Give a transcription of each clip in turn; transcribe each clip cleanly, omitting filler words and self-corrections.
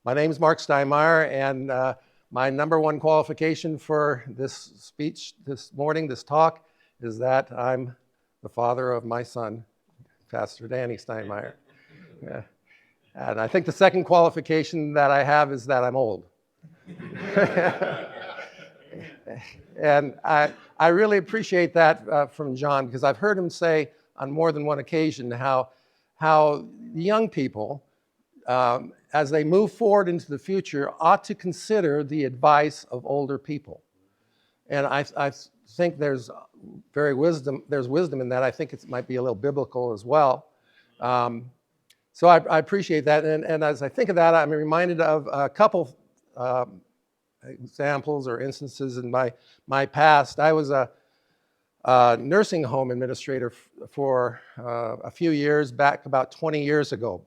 My name is Mark Steinmeyer, and my number one qualification for this speech this morning, this talk, is that I'm the father of my son, Pastor Danny Steinmeyer. Yeah. And I think the second qualification that I have is that I'm old. And I really appreciate that from John, because I've heard him say on more than one occasion how young people, as they move forward into the future, ought to consider the advice of older people. And I think there's wisdom in that. I think it might be a little biblical as well. So I appreciate that. And as I think of that, I'm reminded of a couple examples or instances in my past. I was a nursing home administrator for a few years back, about 20 years ago,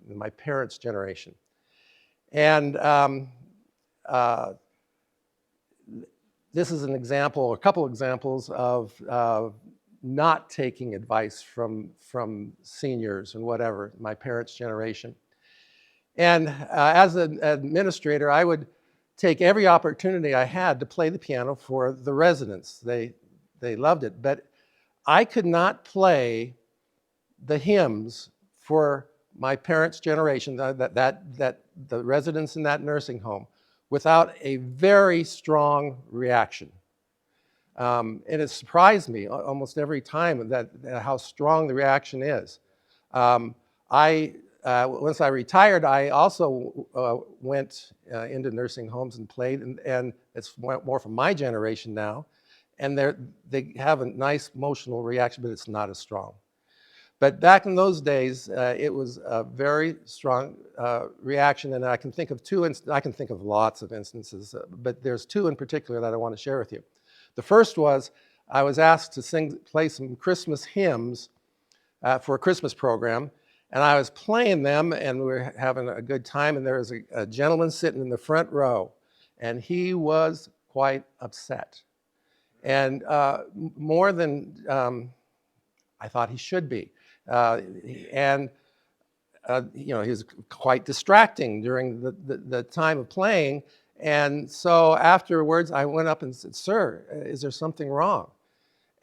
in my parents' generation. And this is an example, a couple examples of not taking advice from seniors and whatever, my parents' generation. And as an administrator, I would take every opportunity I had to play the piano for the residents. They loved it, but I could not play the hymns for my parents' generation, that the residents in that nursing home, without a very strong reaction. And it surprised me almost every time that how strong the reaction is. Once I retired, I also went into nursing homes and played, and it's more from my generation now. And they have a nice emotional reaction, but it's not as strong. But back in those days, it was a very strong reaction, and I can think of I can think of lots of instances, but there's two in particular that I want to share with you. The first was I was asked to play some Christmas hymns for a Christmas program, and I was playing them, and we were having a good time, and there was a gentleman sitting in the front row, and he was quite upset. And more than I thought he should be. He was quite distracting during the time of playing. And so afterwards, I went up and said, "Sir, is there something wrong?"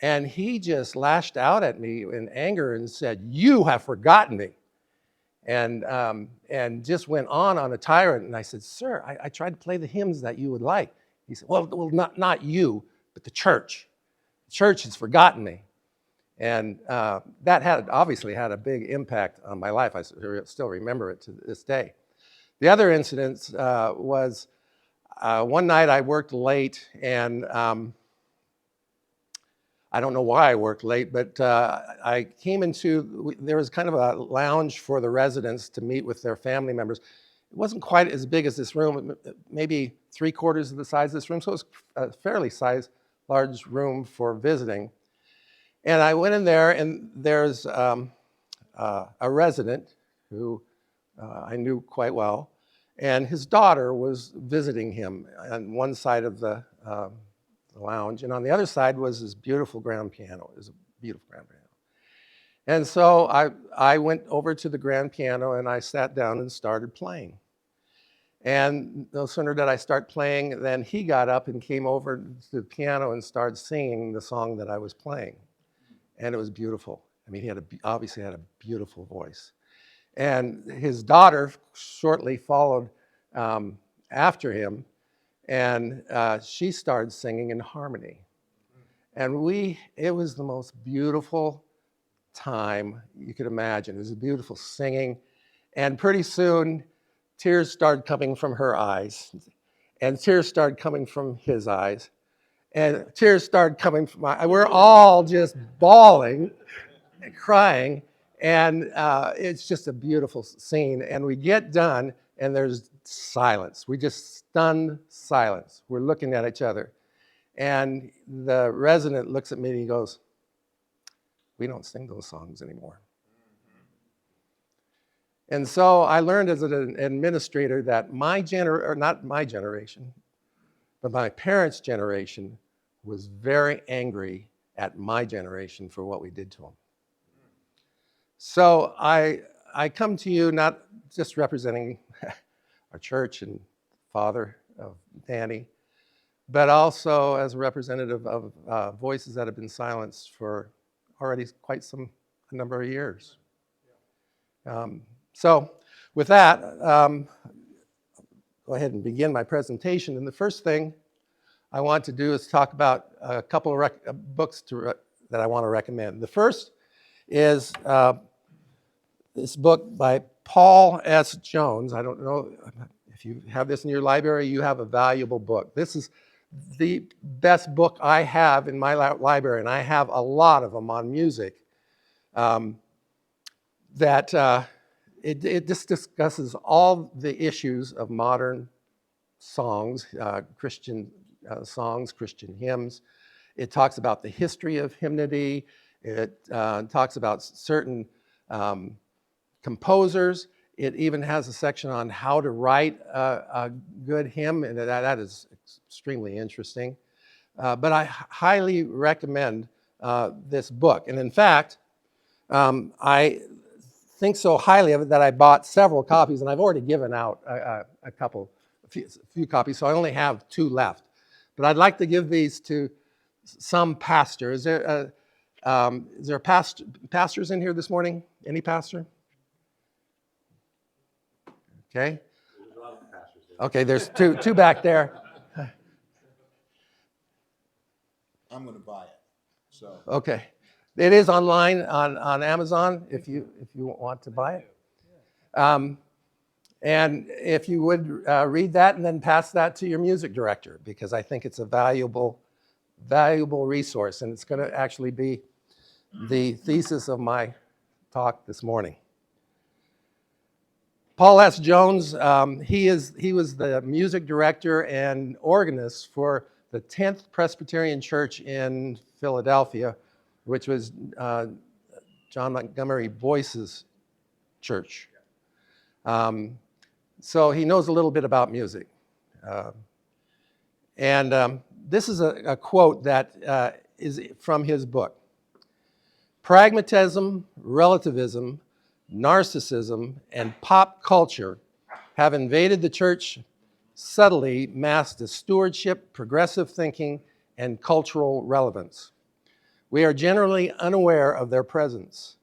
And he just lashed out at me in anger and said, "You have forgotten me." And just went on a tyrant. And I said, "Sir, I tried to play the hymns that you would like." He said, well, not you, but the church. The church has forgotten me. And that obviously had a big impact on my life. I still remember it to this day. The other incident was one night I worked late, and I don't know why I worked late, but I came there was kind of a lounge for the residents to meet with their family members. It wasn't quite as big as this room, maybe 3/4 of the size of this room, so it was a fairly large room for visiting. And I went in there, and there's a resident who I knew quite well, and his daughter was visiting him on one side of the lounge, and on the other side was this beautiful grand piano. It was a beautiful grand piano. And so I went over to the grand piano, and I sat down and started playing. And no sooner did I start playing than he got up and came over to the piano and started singing the song that I was playing. And it was beautiful. I mean, he obviously had a beautiful voice. And his daughter shortly followed after him, and she started singing in harmony. And it was the most beautiful time you could imagine. It was a beautiful singing. And pretty soon, tears started coming from her eyes, and tears started coming from his eyes. And tears started coming from we're all just bawling and crying. And it's just a beautiful scene. And we get done, and there's silence. We just stunned silence. We're looking at each other. And the resident looks at me and he goes, "We don't sing those songs anymore." And so I learned as an administrator that not my generation, but my parents' generation was very angry at my generation for what we did to them. So I come to you not just representing our church and father of Danny, but also as a representative of voices that have been silenced for already a number of years. So with that, go ahead and begin my presentation. And the first thing I want to do is talk about a couple of books that I want to recommend. The first is this book by Paul S. Jones. I don't know if you have this in your library, you have a valuable book. This is the best book I have in my library, and I have a lot of them on music. It just discusses all the issues of modern songs, Christian songs, Christian hymns. It talks about the history of hymnody. It talks about certain composers. It even has a section on how to write a good hymn, and that is extremely interesting. But I highly recommend this book. And in fact, I think so highly of it that I bought several copies, and I've already given out a few copies, so I only have 2 left. But I'd like to give these to some pastor. Is there pastors in here this morning? Any pastor? Okay. Okay, there's two back there. I'm going to buy it. So Okay. It is online on Amazon if you want to buy it. And if you would read that and then pass that to your music director, because I think it's a valuable resource, and it's going to actually be the thesis of my talk this morning. Paul S. Jones, he was the music director and organist for the 10th Presbyterian Church in Philadelphia, which was John Montgomery Boyce's church. So he knows a little bit about music. And this is a quote that is from his book. Pragmatism, relativism, narcissism, and pop culture have invaded the church, subtly masked as stewardship, progressive thinking, and cultural relevance. We are generally unaware of their presence.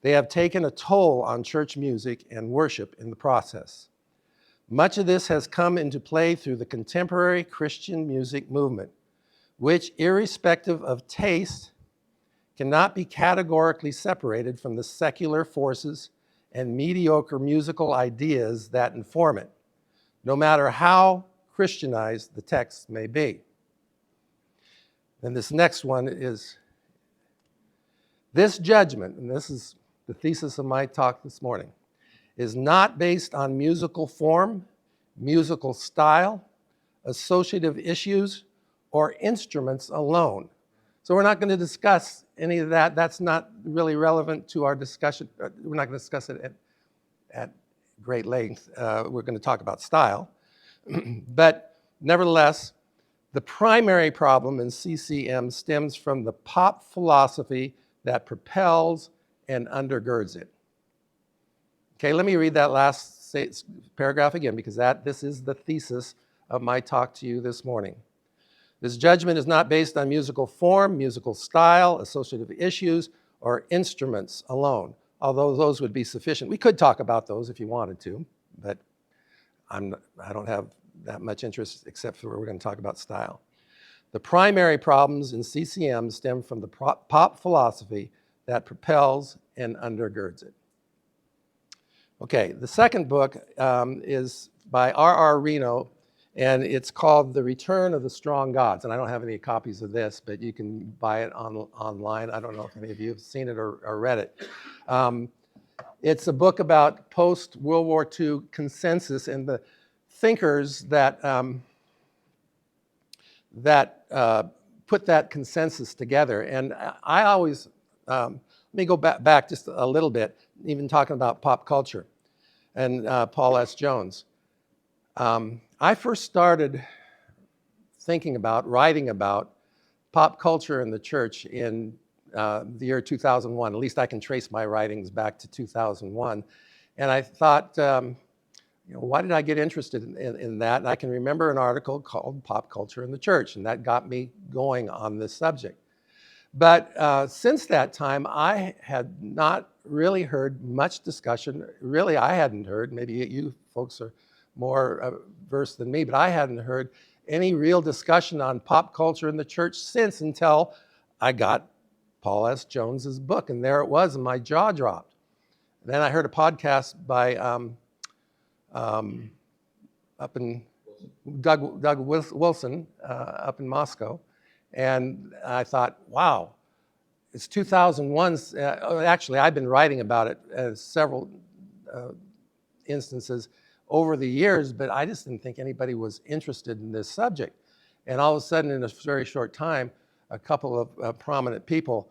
They have taken a toll on church music and worship in the process. Much of this has come into play through the contemporary Christian music movement, which, irrespective of taste, cannot be categorically separated from the secular forces and mediocre musical ideas that inform it, no matter how Christianized the text may be. And this next one is, this judgment, and this is the thesis of my talk this morning, is not based on musical form, musical style, associative issues, or instruments alone. So we're not going to discuss any of that. That's not really relevant to our discussion. We're not going to discuss it at great length. We're going to talk about style. But nevertheless, the primary problem in CCM stems from the pop philosophy that propels and undergirds it. Okay, let me read that last paragraph again, because this is the thesis of my talk to you this morning. This judgment is not based on musical form, musical style, associative issues, or instruments alone, although those would be sufficient. We could talk about those if you wanted to, but I don't have that much interest except for we're going to talk about style. The primary problems in CCM stem from the pop philosophy that propels and undergirds it. Okay, the second book is by R.R. Reno, and it's called The Return of the Strong Gods. And I don't have any copies of this, but you can buy it online. I don't know if any of you have seen it or read it. It's a book about post-World War II consensus and the thinkers that put that consensus together. And I always, let me go back just a little bit, even talking about pop culture and Paul S. Jones. I first started writing about pop culture in the church in the year 2001. At least I can trace my writings back to 2001. And I thought, why did I get interested in that? And I can remember an article called Pop Culture in the Church, and that got me going on this subject. But since that time, I had not really heard much discussion. Really, I hadn't heard, maybe you folks are more versed than me, but I hadn't heard any real discussion on pop culture in the church until I got Paul S. Jones's book, and there it was, and my jaw dropped. Then I heard a podcast by up in Doug Wilson up in Moscow, and I thought, wow, it's 2001. Actually, I've been writing about it several instances over the years, but I just didn't think anybody was interested in this subject. And all of a sudden, in a very short time, a couple of prominent people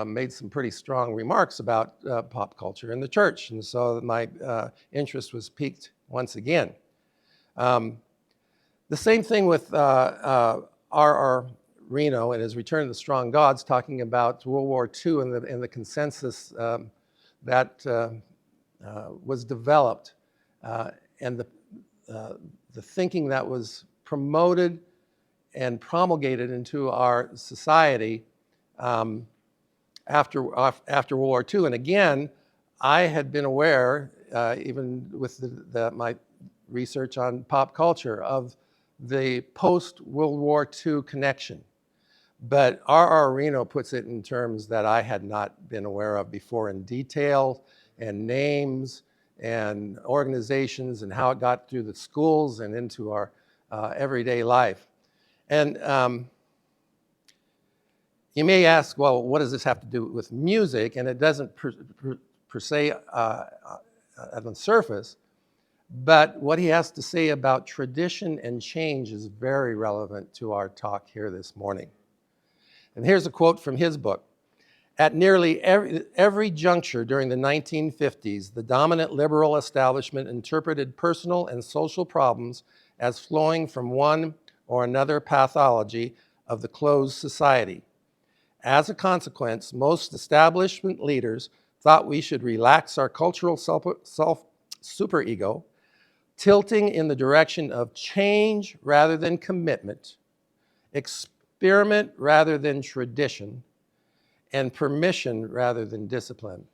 made some pretty strong remarks about pop culture in the church. And so my interest was piqued once again. The same thing with R.R. Reno and his Return of the Strong Gods, talking about World War II and the consensus that was developed and the thinking that was promoted and promulgated into our society after World War II. And again, I had been aware, even with my research on pop culture, of the post-World War II connection. But R.R. Reno puts it in terms that I had not been aware of before in detail, and names and organizations and how it got through the schools and into our everyday life. And you may ask, well, what does this have to do with music? And it doesn't per se on the surface, but what he has to say about tradition and change is very relevant to our talk here this morning. And here's a quote from his book. At nearly every juncture during the 1950s, the dominant liberal establishment interpreted personal and social problems as flowing from one or another pathology of the closed society. As a consequence, most establishment leaders thought we should relax our cultural superego, tilting in the direction of change rather than commitment, experiment rather than tradition, and permission rather than discipline.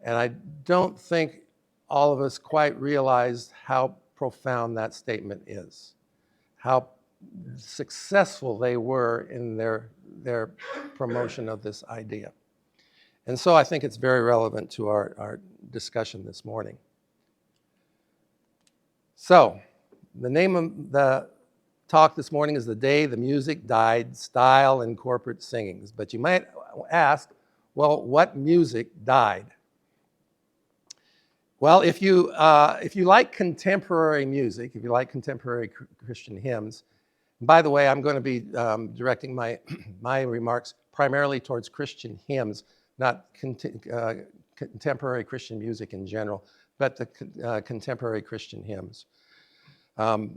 And I don't think all of us quite realized how profound that statement is, how successful they were in their promotion of this idea. And so I think it's very relevant to our discussion this morning. So the name of the talk this morning is The Day the Music Died, Style and Corporate Singings. But you might ask, well, what music died? Well, if you like contemporary music, if you like contemporary Christian hymns, and by the way, I'm going to be directing my remarks primarily towards Christian hymns, not contemporary Christian music in general, but the contemporary Christian hymns. But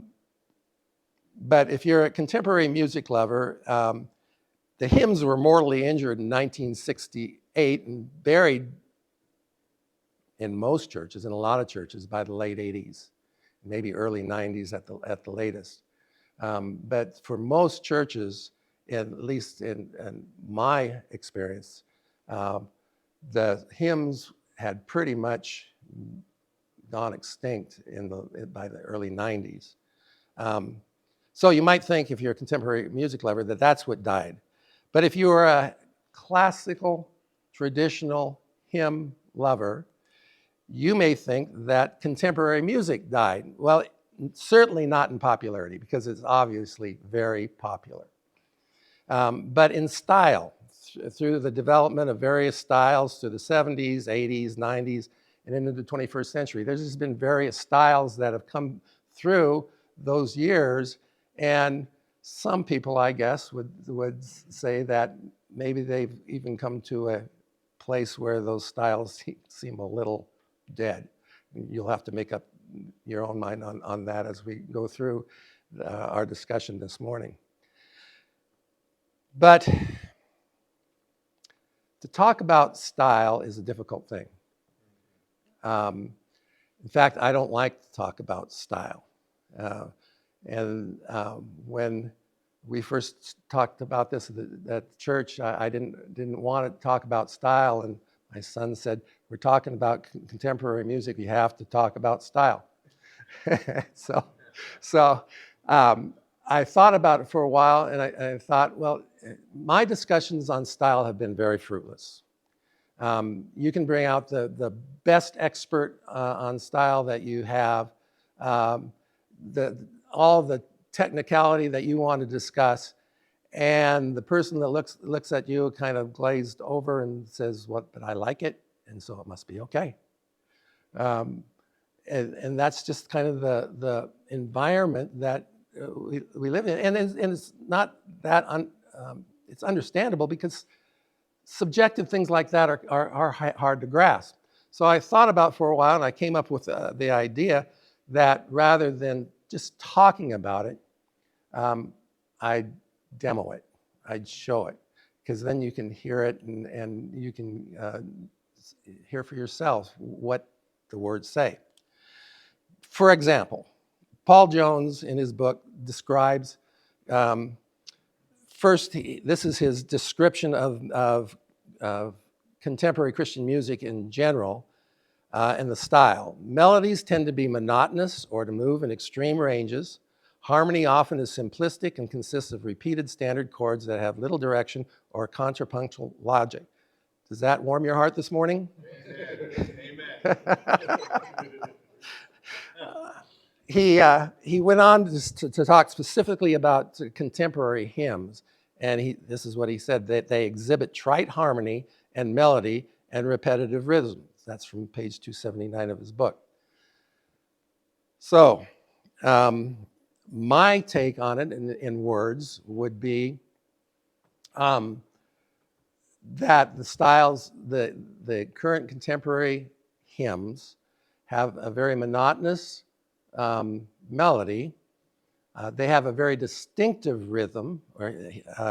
if you're a contemporary music lover, the hymns were mortally injured in 1968 and buried in most churches, in a lot of churches, by the late 80s, maybe early 90s at the latest. But for most churches, at least in my experience, the hymns had pretty much gone extinct by the early 90s. So you might think, if you're a contemporary music lover, that that's what died. But if you are a classical, traditional hymn lover, you may think that contemporary music died. Well, certainly not in popularity, because it's obviously very popular. But in style, through the development of various styles through the 70s, 80s, 90s, and into the 21st century, there's just been various styles that have come through those years. And some people, I guess, would say that maybe they've even come to a place where those styles seem a little dead. You'll have to make up your own mind on that as we go through our discussion this morning. But to talk about style is a difficult thing. In fact, I don't like to talk about style. Uh, and when we first talked about this at church, I didn't want to talk about style, and my son said, "We're talking about contemporary music. You have to talk about style." so, so I thought about it for a while, and I thought, well, my discussions on style have been very fruitless. You can bring out the best expert on style that you have, um, all the technicality that you want to discuss, and the person that looks at you kind of glazed over and says, "What? But I like it, and so it must be okay." Um, and that's just kind of the environment that we live in, and it's not that it's understandable because subjective things like that are hard to grasp. So I thought about for a while, and I came up with the idea that rather than just talking about it, I'd demo it, I'd show it, because then you can hear it and you can hear for yourself what the words say. For example, Paul Jones in his book describes, first, this is his description of contemporary Christian music in general and the style. Melodies tend to be monotonous or to move in extreme ranges. Harmony often is simplistic and consists of repeated standard chords that have little direction or contrapuntal logic. Does that warm your heart this morning? Amen. He went on to talk specifically about contemporary hymns, and this is what he said, that they exhibit trite harmony and melody and repetitive rhythms. That's from page 279 of his book. So, my take on it in words would be that the styles, the current contemporary hymns have a very monotonous melody. They have a very distinctive rhythm, or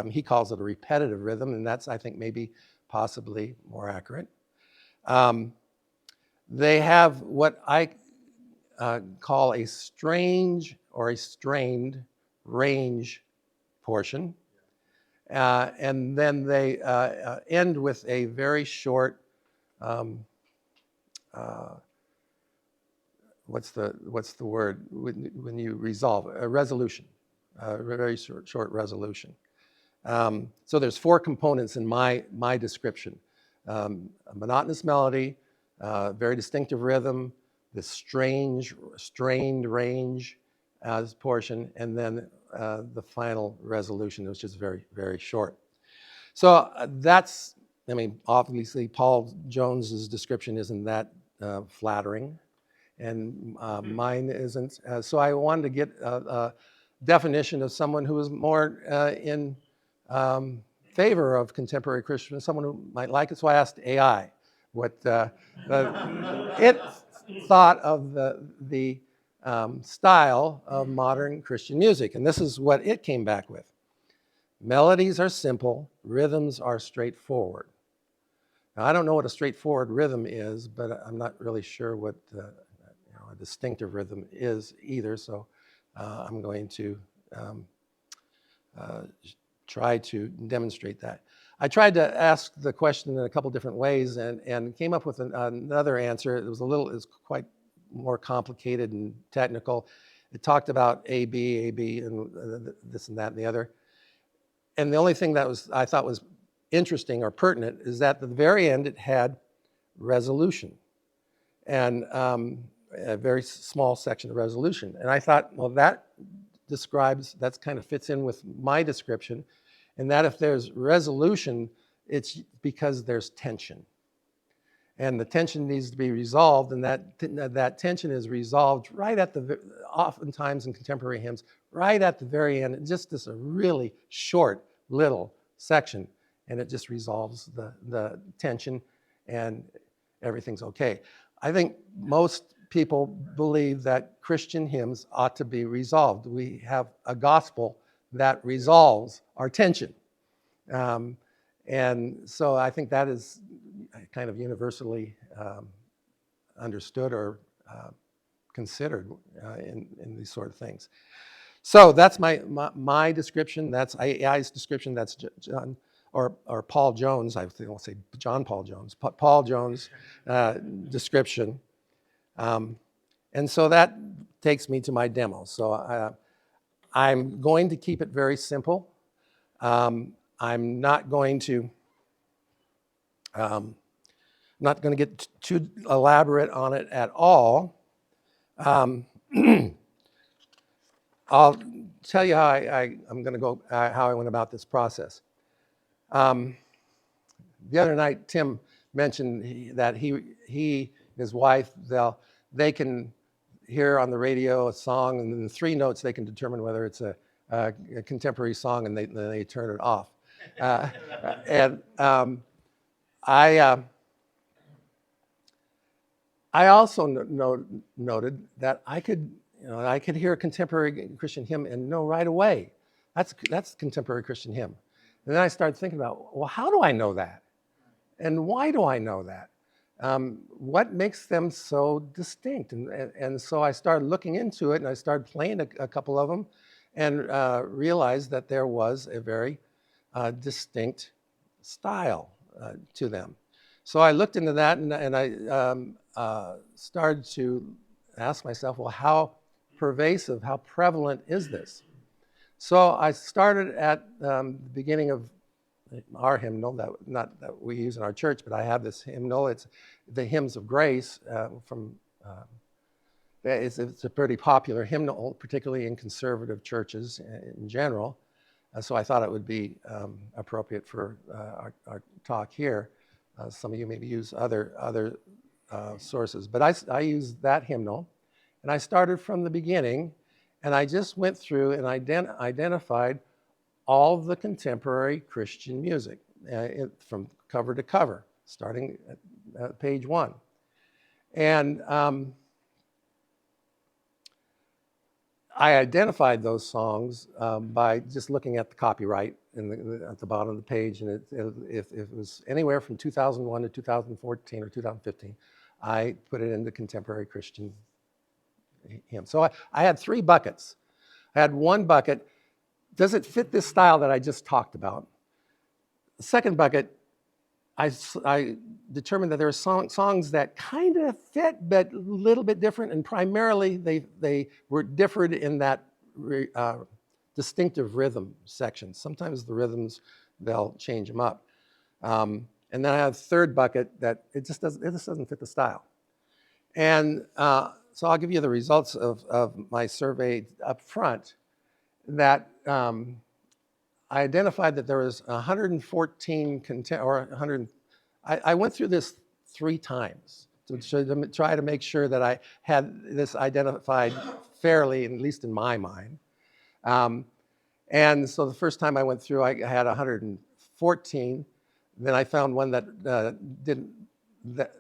he calls it a repetitive rhythm, and that's, I think, maybe possibly more accurate. They have what I call a strange or a strained range portion. And then they end with a very short, what's the word when you resolve a resolution, a very short resolution. So there's 4 components in my description: a monotonous melody, very distinctive rhythm, this strange strained range portion, and then the final resolution, which is very, very short. So that's, I mean, obviously Paul Jones's description isn't that flattering, and mine isn't. So I wanted to get a definition of someone who is more in favor of contemporary Christian, someone who might like it. So I asked AI what it thought of the style of modern Christian music, and this is what it came back with. Melodies are simple, rhythms are straightforward. Now, I don't know what a straightforward rhythm is, but I'm not really sure what a distinctive rhythm is either, so I'm going to try to demonstrate that. I tried to ask the question in a couple different ways and came up with another answer. It was quite more complicated and technical. It talked about A, B, and this and that and the other. And the only thing that I thought was interesting or pertinent is that at the very end it had resolution, and a very small section of resolution. And I thought, well, that kind of fits in with my description, and that if there's resolution, it's because there's tension. And the tension needs to be resolved, and that tension is resolved oftentimes in contemporary hymns, right at the very end. Just this a really short little section, and it just resolves the tension, and everything's okay. I think most people believe that Christian hymns ought to be resolved. We have a gospel that resolves our tension. And so I think that is kind of universally understood or considered in these sort of things. So that's my description. That's AI's description. That's John or Paul Jones. I won't say John Paul Jones. Paul Jones description. And so that takes me to my demo. So I'm going to keep it very simple. I'm not going to get too elaborate on it at all. I'll tell you how how I went about this process. The other night, Tim mentioned that his wife, they can hear on the radio a song, and in 3 notes they can determine whether it's a contemporary song, and they turn it off. And I also noted that I could hear a contemporary Christian hymn and know right away that's contemporary Christian hymn. And then I started thinking about, well, how do I know that? And why do I know that? What makes them so distinct? And so I started looking into it, and I started playing a couple of them, and realized that there was a very distinct style to them. So I looked into that, and I started to ask myself, well, how pervasive, how prevalent is this? So I started at the beginning of our hymnal, not that we use in our church, but I have this hymnal. It's the Hymns of Grace it's a pretty popular hymnal, particularly in conservative churches in general. So I thought it would be appropriate for our talk here. Some of you maybe use other sources, but I use that hymnal, and I started from the beginning, and I just went through and identified all of the contemporary Christian music from cover to cover, starting at page 1. And I identified those songs by just looking at the copyright at the bottom of the page, and if it was anywhere from 2001 to 2014 or 2015, I put it into contemporary Christian hymn. So I had 3 buckets. I had one bucket, does it fit this style that I just talked about? The second bucket, I determined that there are songs that kind of fit, but a little bit different, and primarily they were differed in that distinctive rhythm section. Sometimes the rhythms, they'll change them up. And then I have a third bucket that it just doesn't fit the style. And so I'll give you the results of my survey up front. That I identified that there was 114 I went through this 3 times to try to make sure that I had this identified fairly, at least in my mind. And so the first time I went through, I had 114. Then I found one that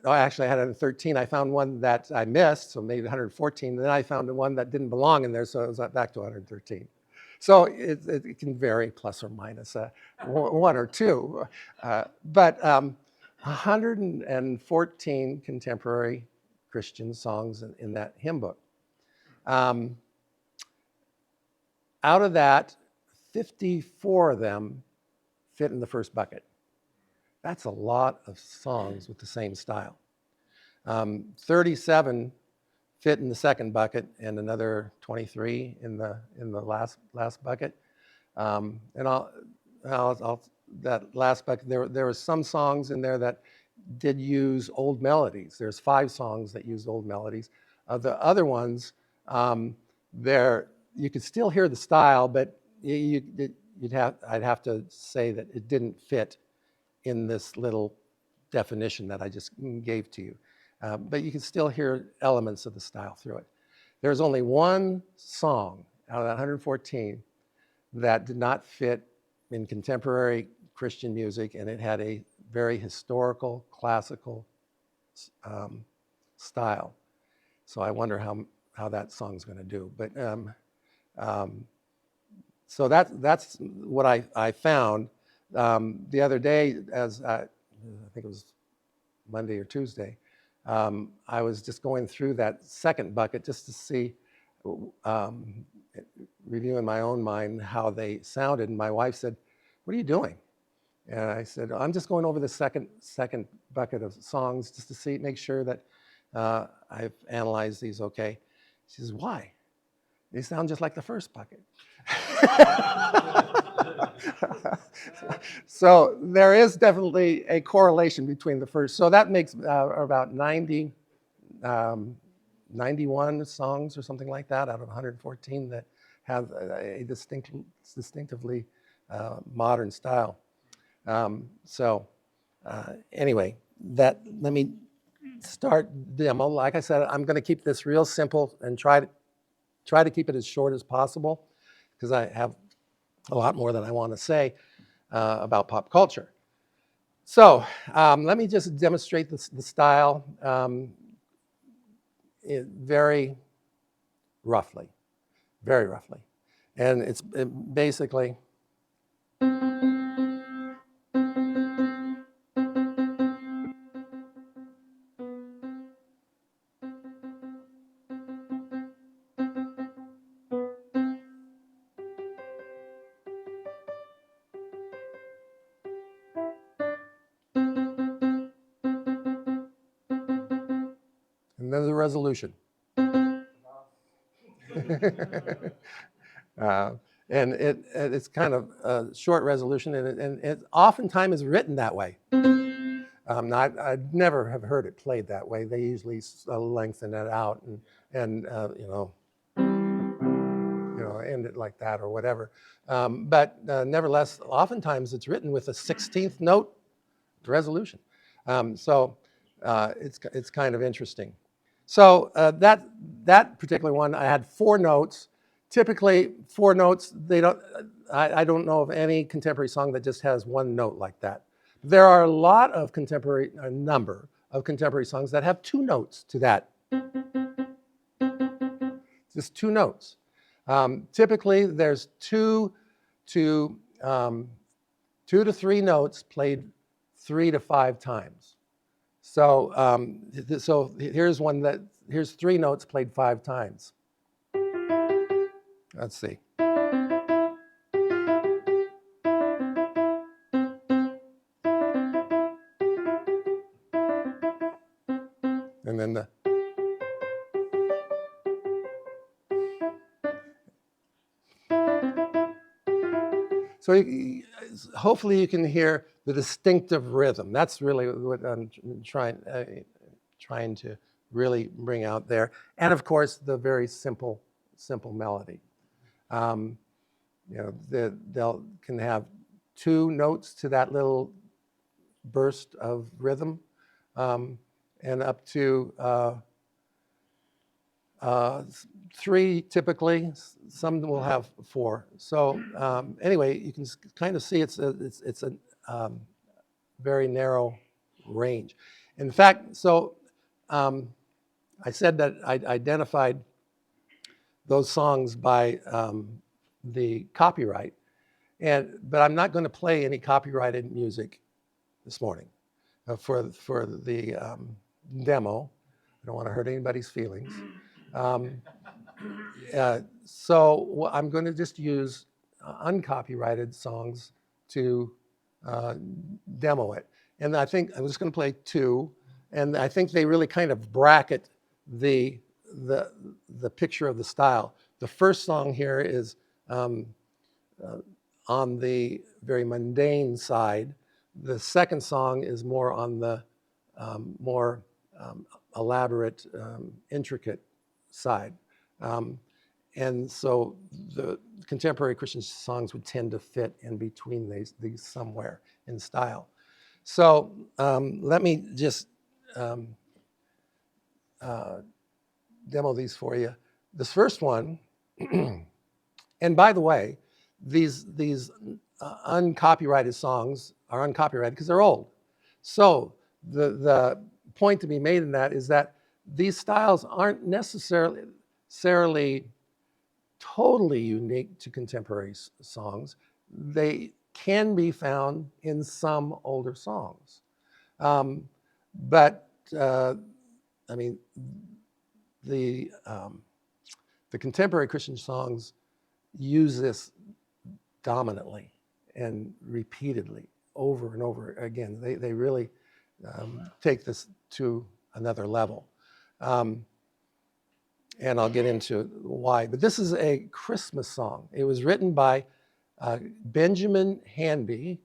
actually I had 113. I found one that I missed, so maybe 114. Then I found one that didn't belong in there, so it was back to 113. So it can vary plus or minus 1 or 2. But 114 contemporary Christian songs in that hymn book. Out of that, 54 of them fit in the first bucket. That's a lot of songs with the same style. 37 fit in the second bucket, and another 23 in the last bucket. And that last bucket, there were some songs in there that did use old melodies. There's 5 songs that used old melodies. The other ones, you could still hear the style, but I'd have to say that it didn't fit in this little definition that I just gave to you. But you can still hear elements of the style through it. There's only one song out of that 114 that did not fit in contemporary Christian music, and it had a very historical, classical style. So I wonder how that song's going to do. But so that's what I found. The other day, as I think it was Monday or Tuesday, I was just going through that second bucket just to see, um, review in my own mind how they sounded. And my wife said, "What are you doing?" And I said, "I'm just going over the second bucket of songs just to see, make sure that I've analyzed these okay." She says, "Why? They sound just like the first bucket." So there is definitely a correlation between the first. So that makes about 90, 91 songs or something like that out of 114 that have a distinctively modern style. Anyway, let me start demo. Like I said, I'm going to keep this real simple and try to keep it as short as possible because I have a lot more that I want to say about pop culture. So let me just demonstrate the style very roughly, very roughly. And it's basically, and then the resolution. uh, and it's kind of a short resolution, and it oftentimes is written that way. I never have heard it played that way. They usually lengthen it out and end it like that or whatever. But nevertheless, oftentimes it's written with a 16th note resolution. It's kind of interesting. So that particular one, I had 4 notes. Typically, 4 notes. I don't know of any contemporary song that just has 1 note like that. There are a number of contemporary songs that have 2 notes to that. Just 2 notes. Typically, there's 2 to 3 notes played 3 to 5 times. So here's 3 notes played 5 times. Let's see. And then hopefully you can hear the distinctive rhythm. That's really what I'm trying to really bring out there. And of course, the very simple melody. They'll can have 2 notes to that little burst of rhythm, and up to 3 typically. Some will have 4. So anyway, you can kind of see it's a very narrow range. In fact, I said that I identified those songs by the copyright, but I'm not going to play any copyrighted music this morning for the demo. I don't want to hurt anybody's feelings. So I'm going to just use uncopyrighted songs to demo it. And I think I'm just going to play 2, and I think they really kind of bracket the picture of the style. The first song here is on the very mundane side. The second song is more on the more elaborate, intricate side. And so the contemporary Christian songs would tend to fit in between these somewhere in style. So let me just demo these for you. This first one, and by the way, these uncopyrighted songs are uncopyrighted because they're old. So the point to be made in that is that these styles aren't necessarily totally unique to contemporary songs. They can be found in some older songs. But I mean, the contemporary Christian songs use this dominantly and repeatedly over and over again. They really take this to another level. And I'll get into why. But this is a Christmas song. It was written by Benjamin Hanby,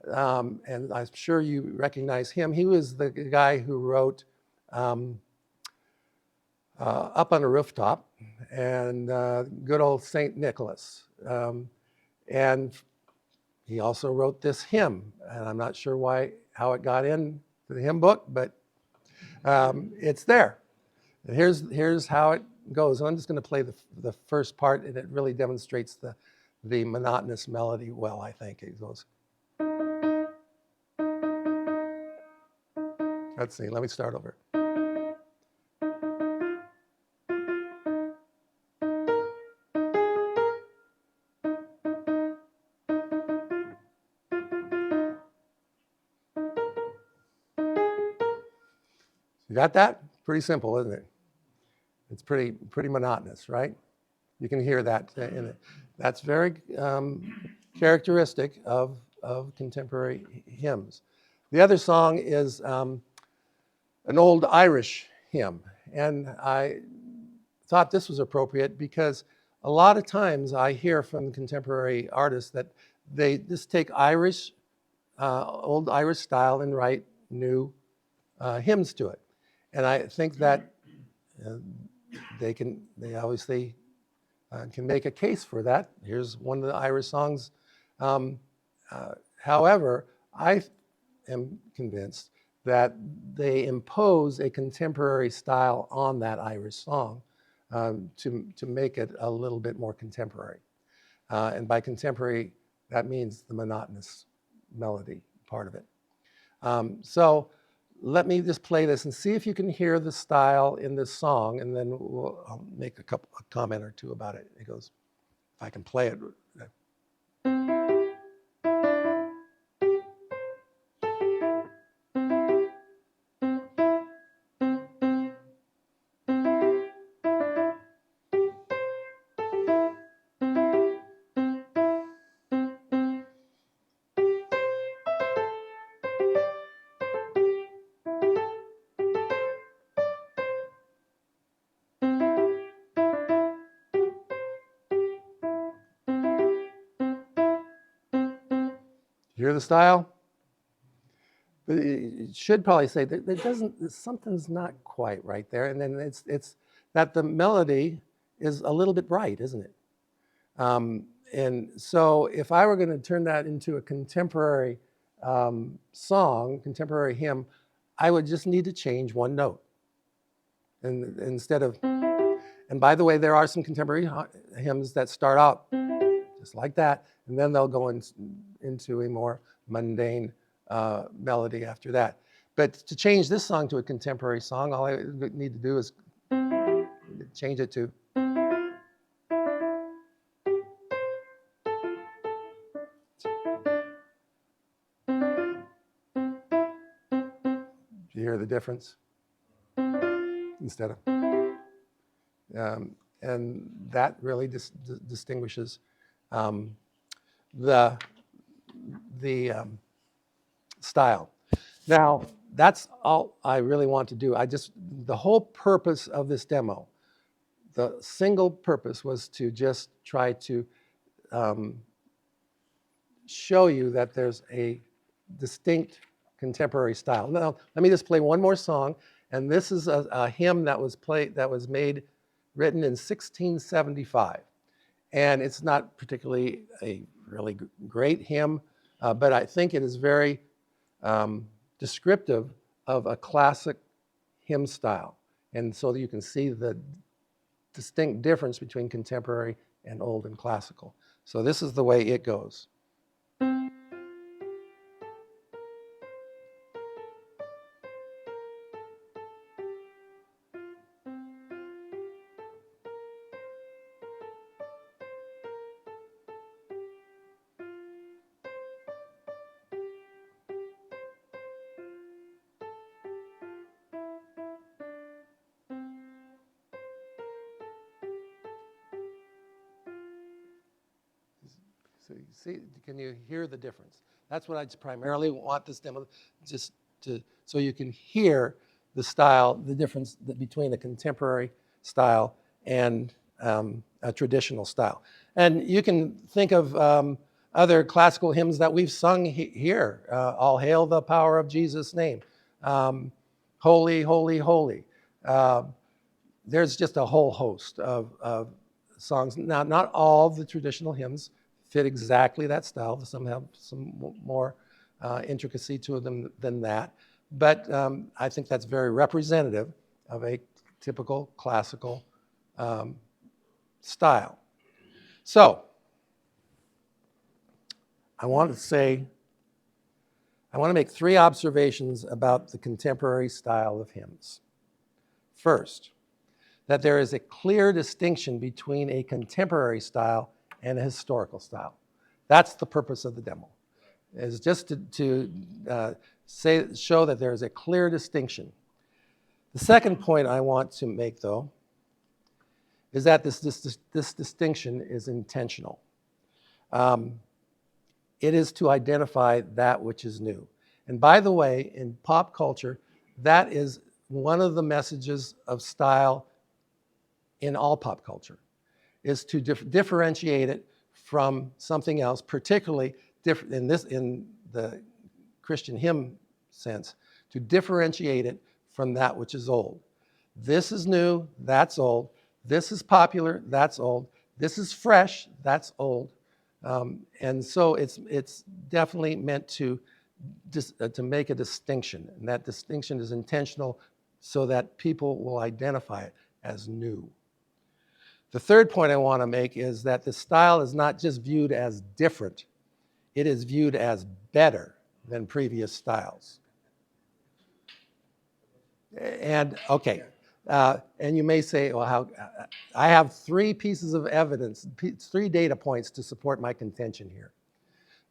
and I'm sure you recognize him. He was the guy who wrote Up on a Rooftop and good old St. Nicholas. And he also wrote this hymn, and I'm not sure how it got into the hymn book, but it's there. And here's how it goes. And I'm just going to play the first part, and it really demonstrates the monotonous melody well, I think. It goes. Let's see, let me start over. You got that? Pretty simple, isn't it? It's pretty monotonous, right? You can hear that in it. That's very characteristic of contemporary hymns. The other song is an old Irish hymn, and I thought this was appropriate because a lot of times I hear from contemporary artists that they just take old Irish style and write new hymns to it. And I think that they obviously can make a case for that. Here's one of the Irish songs. However, I am convinced that they impose a contemporary style on that Irish song to make it a little bit more contemporary. And by contemporary, that means the monotonous melody part of it. So let me just play this and see if you can hear the style in this song, and then I'll make a comment or two about it. It goes, if I can play it. You hear the style? But it should probably say that something's not quite right there. And then it's that the melody is a little bit bright, isn't it? And so if I were going to turn that into a contemporary song, contemporary hymn, I would just need to change one note. And instead of, and by the way, there are some contemporary hymns that start out just like that, and then they'll go into a more mundane melody after that. But to change this song to a contemporary song, all I need to do is change it to. Do you hear the difference? Instead of. And that really distinguishes the style. Now, that's all I really want to do. The whole purpose of this demo, the single purpose was to just try to show you that there's a distinct contemporary style. Now, let me just play one more song, and this is a hymn that was written in 1675. And it's not particularly a really great hymn, but I think it is very descriptive of a classic hymn style. And so you can see the distinct difference between contemporary and old and classical. So this is the way it goes. So you see, can you hear the difference? That's what I primarily want this demo, just so you can hear the style, the difference between a contemporary style and a traditional style. And you can think of other classical hymns that we've sung here. All Hail the Power of Jesus' Name. Holy, Holy, Holy. There's just a whole host of songs. Now, not all the traditional hymns fit exactly that style. Some have some more intricacy to them than that. But I think that's very representative of a typical classical style. So, I want to make 3 observations about the contemporary style of hymns. First, that there is a clear distinction between a contemporary style and a historical style. That's the purpose of the demo, is just to show that there is a clear distinction. The second point I want to make, though, is that this distinction is intentional. It is to identify that which is new. And by the way, in pop culture, that is one of the messages of style in all pop culture, is to differentiate it from something else, particularly in the Christian hymn sense, to differentiate it from that which is old. This is new, that's old. This is popular, that's old. This is fresh, that's old. And so it's definitely meant to make a distinction, and that distinction is intentional so that people will identify it as new. The third point I want to make is that the style is not just viewed as different, it is viewed as better than previous styles. And okay, and you may say, well, how? I have 3 pieces of evidence, 3 data points to support my contention here.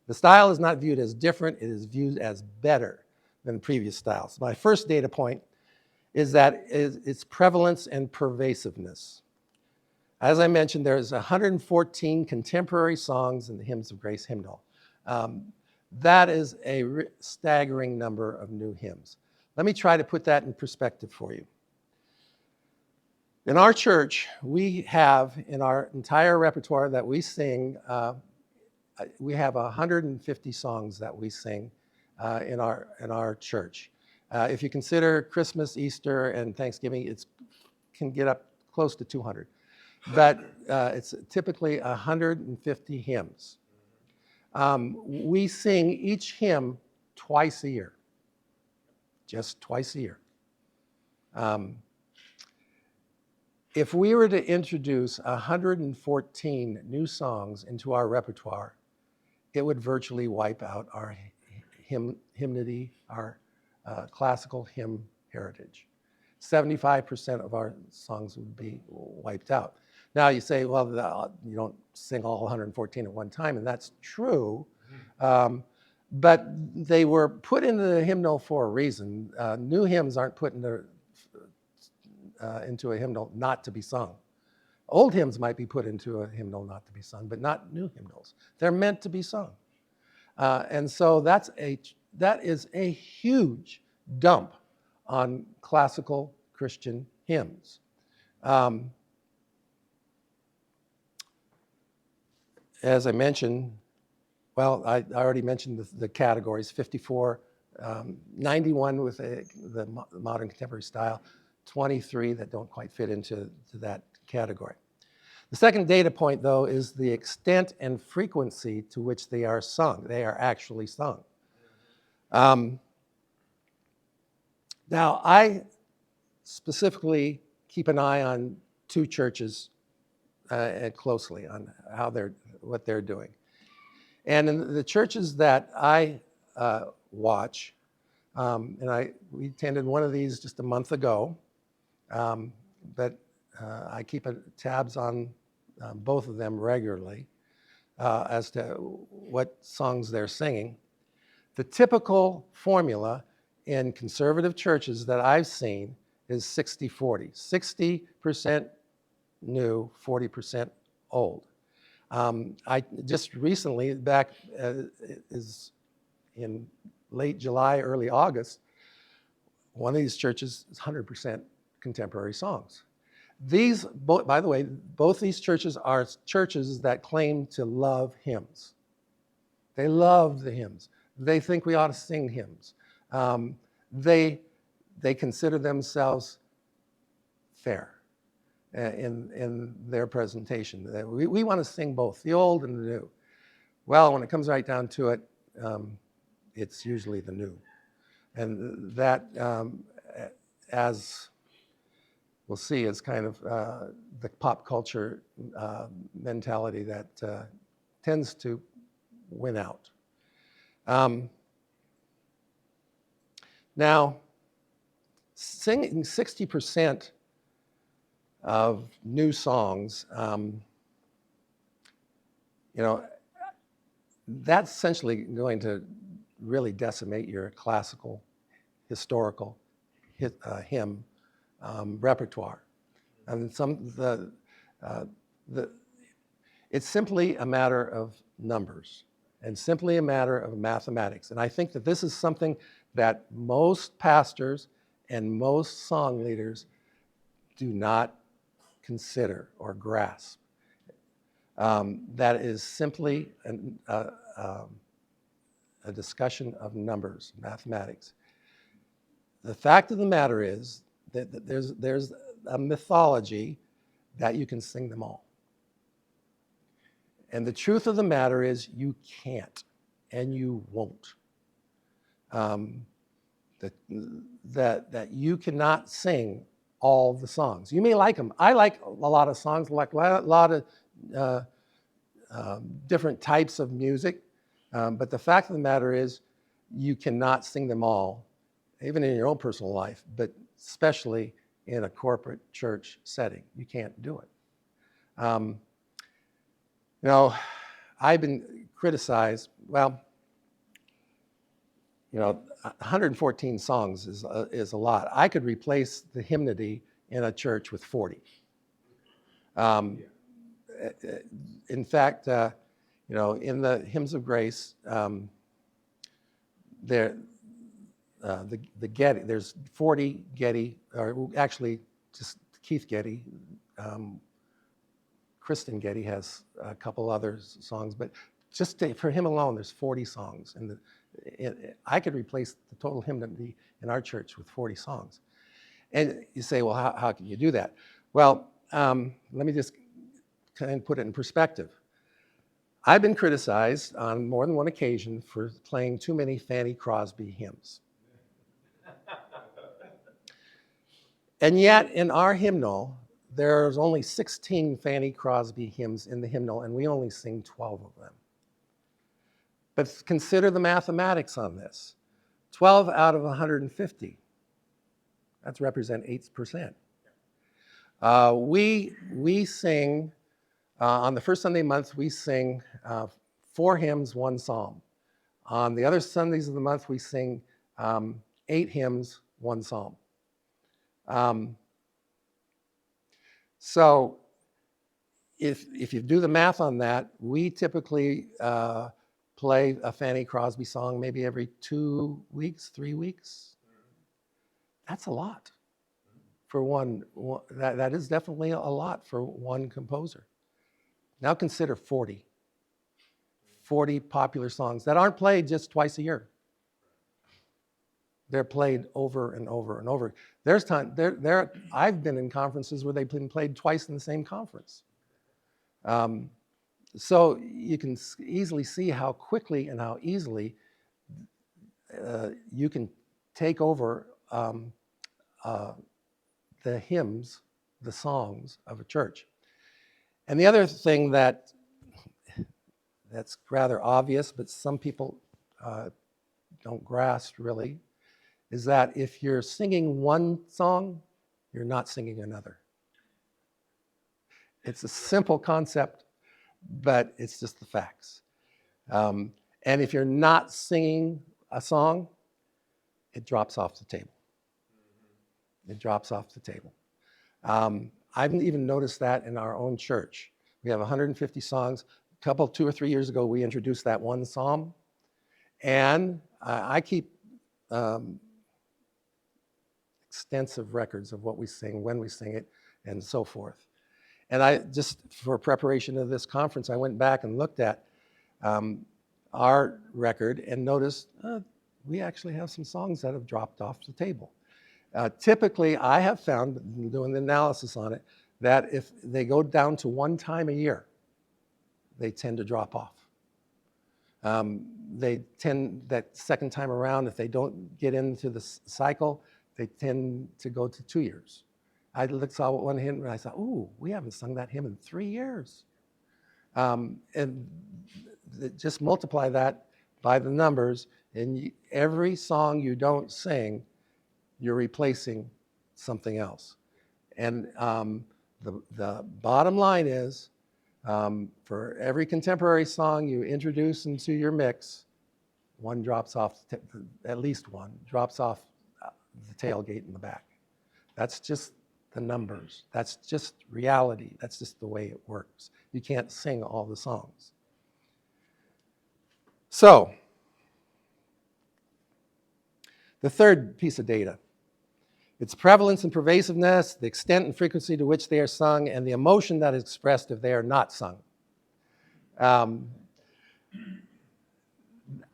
The style is not viewed as different, it is viewed as better than previous styles. My first data point is that its prevalence and pervasiveness. As I mentioned, there's 114 contemporary songs in the Hymns of Grace hymnal. That is a staggering number of new hymns. Let me try to put that in perspective for you. In our church, we have in our entire repertoire that we sing, we have 150 songs that we sing in our church. If you consider Christmas, Easter, and Thanksgiving, it can get up close to 200. But it's typically 150 hymns. We sing each hymn twice a year, just twice a year. If we were to introduce 114 new songs into our repertoire, it would virtually wipe out our hymnody, our classical hymn heritage. 75% of our songs would be wiped out. Now you say, well, you don't sing all 114 at one time, and that's true. But they were put into the hymnal for a reason. New hymns aren't put into a hymnal not to be sung. Old hymns might be put into a hymnal not to be sung, but not new hymnals. They're meant to be sung. And so that is a huge dump on classical Christian hymns. As I mentioned, well, I already mentioned the categories, 54, 91 with the modern contemporary style, 23 that don't quite fit into that category. The second data point, though, is the extent and frequency to which they are sung. They are actually sung. Now, I specifically keep an eye on 2 churches closely on what they're doing. And in the churches that I watch, and we attended one of these just a month ago, but I keep tabs on both of them regularly as to what songs they're singing. The typical formula in conservative churches that I've seen is 60-40. 60% new, 40% old. I just recently, back is in late July, early August, one of these churches is 100% contemporary songs. These, by the way, both these churches are churches that claim to love hymns. They love the hymns. They think we ought to sing hymns. They consider themselves fair in their presentation. We want to sing both, the old and the new. Well, when it comes right down to it, it's usually the new. And that, as we'll see, is kind of the pop culture mentality that tends to win out. Now, singing 60% of new songs, that's essentially going to really decimate your classical, historical hymn repertoire. And it's simply a matter of numbers and simply a matter of mathematics. And I think that this is something that most pastors and most song leaders do not consider or grasp. That is simply a discussion of numbers, mathematics. The fact of the matter is that there's a mythology that you can sing them all. And the truth of the matter is you can't and you won't. That you cannot sing all the songs. You may like them. I like a lot of songs, like a lot of different types of music. But the fact of the matter is you cannot sing them all, even in your own personal life, but especially in a corporate church setting. You can't do it. I've been criticized. Well, 114 songs is a lot. I could replace the hymnody in a church with 40. In fact, in the hymns of grace, the Getty, there's 40 Getty, or actually just Keith Getty. Kristen Getty has a couple other songs, but just for him alone, there's 40 songs. And I could replace the total hymnody in our church with 40 songs. And you say, well, how can you do that? Well, let me just kind of put it in perspective. I've been criticized on more than one occasion for playing too many Fanny Crosby hymns. And yet, in our hymnal, there's only 16 Fanny Crosby hymns in the hymnal, and we only sing 12 of them. But consider the mathematics on this. 12 out of 150. That's represent 8%. We sing, on the first Sunday month, we sing 4 hymns, 1 psalm. On the other Sundays of the month, we sing 8 hymns, 1 psalm. So if you do the math on that, we typically play a Fanny Crosby song maybe every 2 weeks, 3 weeks. That's a lot for one. That is definitely a lot for one composer. Now consider 40 popular songs that aren't played just twice a year. They're played over and over and over. There's time. I've been in conferences where they've been played twice in the same conference. So you can easily see how quickly and how easily you can take over the hymns, the songs of a church. And the other thing that's rather obvious, but some people don't grasp really, is that if you're singing one song, you're not singing another. It's a simple concept, but it's just the facts. And if you're not singing a song, it drops off the table. It drops off the table. I've even noticed that in our own church. We have 150 songs. 2 or 3 years ago, we introduced that one psalm, and I keep extensive records of what we sing, when we sing it, and so forth. And I just, for preparation of this conference, I went back and looked at our record and noticed we actually have some songs that have dropped off the table. Typically, I have found, doing the analysis on it, that if they go down to one time a year, they tend to drop off. They tend, that second time around, if they don't get into the cycle, they tend to go to 2 years. I saw one hymn and I thought, ooh, we haven't sung that hymn in 3 years. And just multiply that by the numbers, and every song you don't sing, you're replacing something else. And the bottom line is, for every contemporary song you introduce into your mix, one drops off, at least one drops off the tailgate in the back. That's just the numbers. That's just reality. That's just the way it works. You can't sing all the songs. So, the third piece of data. Its prevalence and pervasiveness, the extent and frequency to which they are sung, and the emotion that is expressed if they are not sung.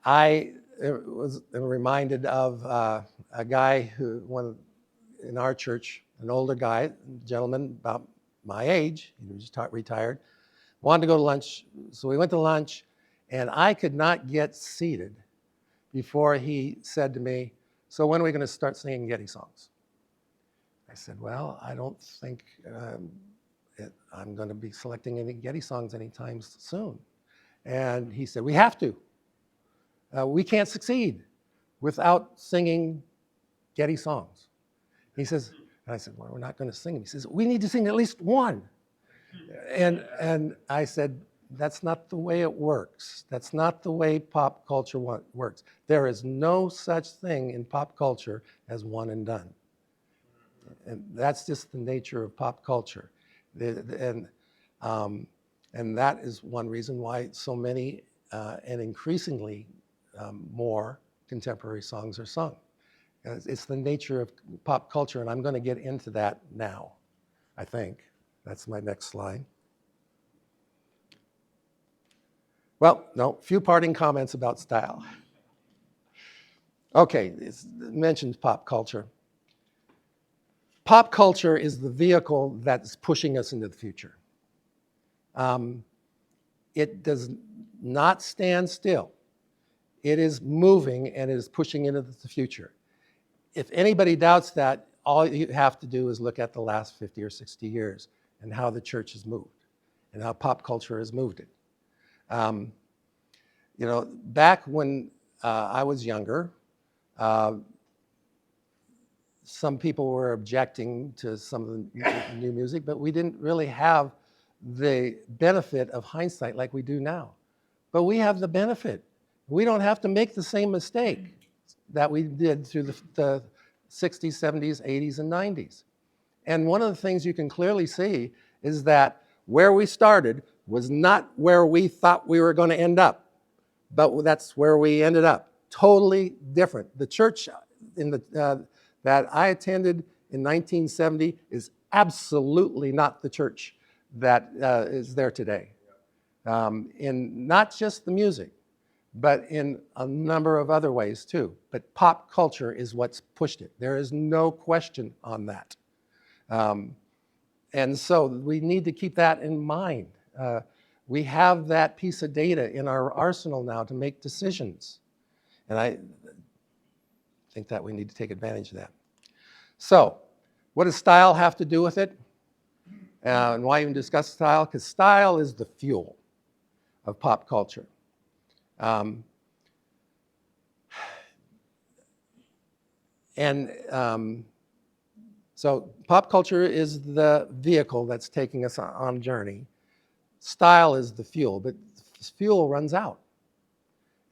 I was reminded of a guy in our church, an older guy, a gentleman about my age, he was retired, wanted to go to lunch. So we went to lunch, and I could not get seated before he said to me, so when are we going to start singing Getty songs? I said, well, I don't think I'm going to be selecting any Getty songs anytime soon. And he said, we have to. We can't succeed without singing Getty songs. He says, and I said, well, we're not going to sing them. He says, we need to sing at least one. And I said, that's not the way it works. That's not the way pop culture works. There is no such thing in pop culture as one and done. And that's just the nature of pop culture. And that is one reason why so many and increasingly more contemporary songs are sung. It's the nature of pop culture, and I'm going to get into that now, I think. That's my next slide. Well, no, few parting comments about style. Okay, it mentions pop culture. Pop culture is the vehicle that's pushing us into the future. It does not stand still. It is moving and it is pushing into the future. If anybody doubts that, all you have to do is look at the last 50 or 60 years and how the church has moved and how pop culture has moved it. You know, back when I was younger, some people were objecting to some of the new music, but we didn't really have the benefit of hindsight like we do now. But we have the benefit. We don't have to make the same mistake that we did through the 60s, 70s, 80s, and 90s. And one of the things you can clearly see is that where we started was not where we thought we were going to end up, but that's where we ended up. Totally different. The church that I attended in 1970 is absolutely not the church that is there today. In not just the music, but in a number of other ways too. But pop culture is what's pushed it. There is no question on that. And so we need to keep that in mind. We have that piece of data in our arsenal now to make decisions. And I think that we need to take advantage of that. So, what does style have to do with it? And why even discuss style? Because style is the fuel of pop culture. So pop culture is the vehicle that's taking us on a journey. Style is the fuel, but fuel runs out.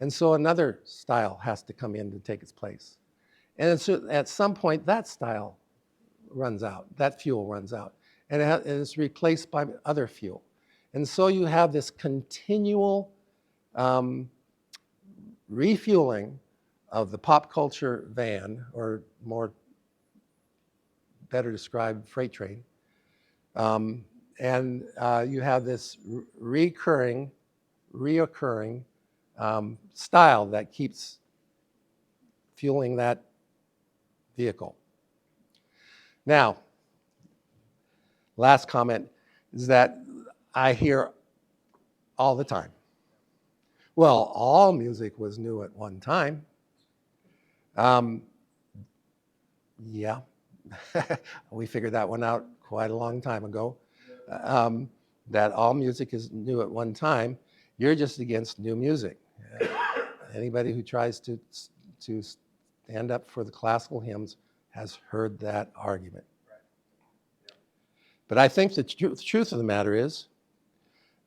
And so another style has to come in to take its place. And at some point, that style runs out, that fuel runs out, and it's replaced by other fuel. And so you have this continual refueling of the pop culture van, or more better described, freight train. And you have this reoccurring style that keeps fueling that vehicle. Now, last comment is that I hear all the time, well, all music was new at one time. Yeah, we figured that one out quite a long time ago, that all music is new at one time. You're just against new music. Anybody who tries to stand up for the classical hymns has heard that argument. But I think the truth of the matter is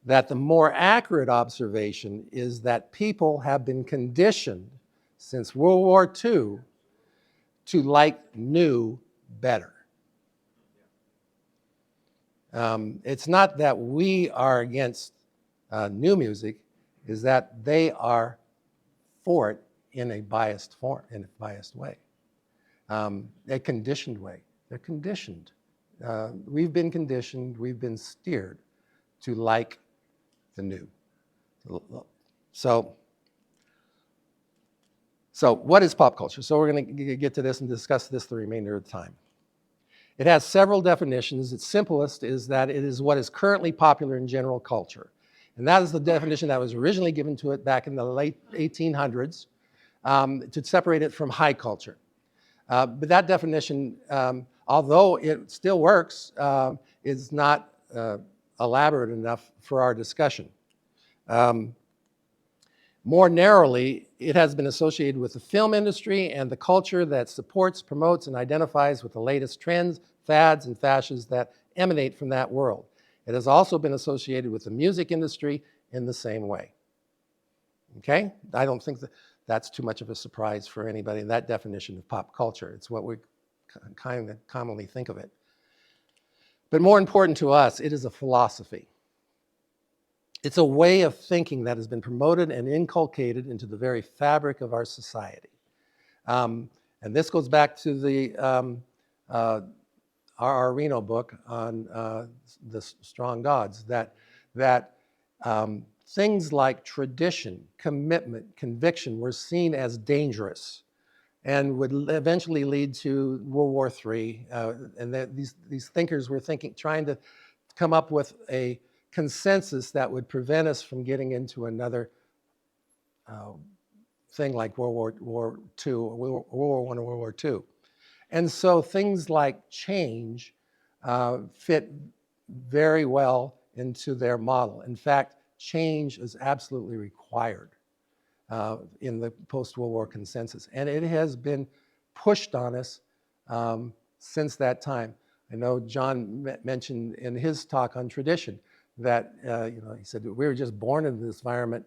that the more accurate observation is that people have been conditioned since World War II to like new better. It's not that we are against new music, is that they are for it in a biased form, in a biased way, a conditioned way. They're conditioned. We've been conditioned, we've been steered to like the new. So what is pop culture? So we're going to get to this and discuss this the remainder of the time. It has several definitions. Its simplest is that it is what is currently popular in general culture. And that is the definition that was originally given to it back in the late 1800s to separate it from high culture. But that definition, although it still works, is not elaborate enough for our discussion. More narrowly, it has been associated with the film industry and the culture that supports, promotes, and identifies with the latest trends, fads, and fashions that emanate from that world. It has also been associated with the music industry in the same way. Okay? I don't think that's too much of a surprise for anybody, that definition of pop culture. It's what we kind of commonly think of it. But more important to us, it is a philosophy. It's a way of thinking that has been promoted and inculcated into the very fabric of our society. And this goes back to the R.R. Reno book on the strong gods, that things like tradition, commitment, conviction were seen as dangerous and would eventually lead to World War III. And that these thinkers were trying to come up with a consensus that would prevent us from getting into another thing like World War II, or World War I or World War II. And so things like change fit very well into their model. In fact, change is absolutely required in the post-World War consensus. And it has been pushed on us since that time. I know John mentioned in his talk on tradition that, he said, we were just born into this environment.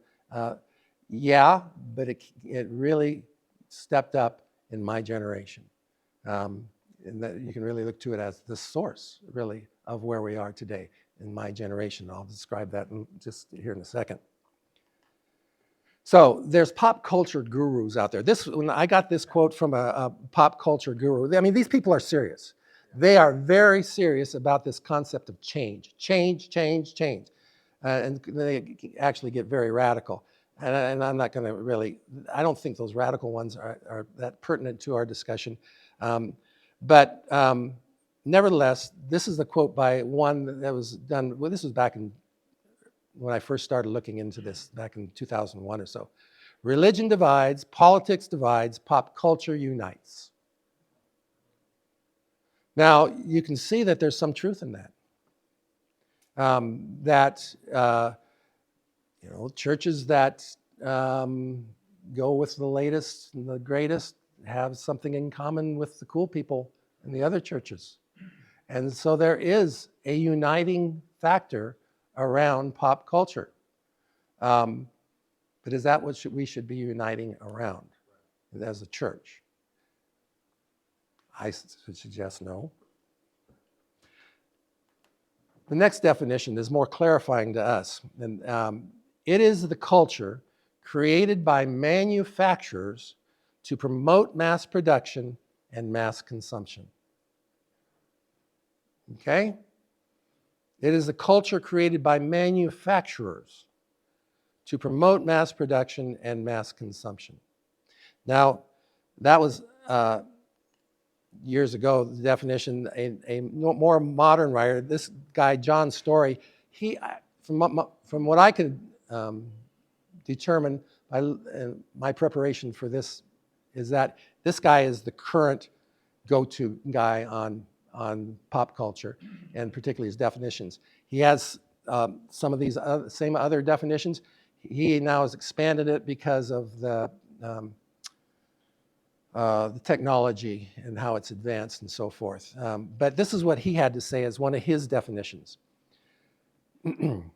Yeah, but it really stepped up in my generation. And that you can really look to it as the source, really, of where we are today in my generation. I'll describe that just here in a second. So there's pop culture gurus out there. When I got this quote from a pop culture guru, I mean, these people are serious. They are very serious about this concept of change. Change. And they actually get very radical. And I'm not going to really, I don't think those radical ones are that pertinent to our discussion. But nevertheless, this is a quote by one that was done, well, this was back in, when I first started looking into this, back in 2001 or so. Religion divides, politics divides, pop culture unites. Now, you can see that there's some truth in that. Churches that go with the latest and the greatest have something in common with the cool people in the other churches. And so there is a uniting factor around pop culture. But is that what we should be uniting around as a church? I would suggest no. The next definition is more clarifying to us. And it is the culture created by manufacturers to promote mass production and mass consumption. Okay? It is the culture created by manufacturers to promote mass production and mass consumption. Now, that was years ago, the definition. A more modern writer, this guy, John Story, he, from what I could determine by my preparation for this, is that this guy is the current go-to guy on pop culture, and particularly his definitions. He has some of these same other definitions. He now has expanded it because of the technology and how it's advanced and so forth. But this is what he had to say as one of his definitions. In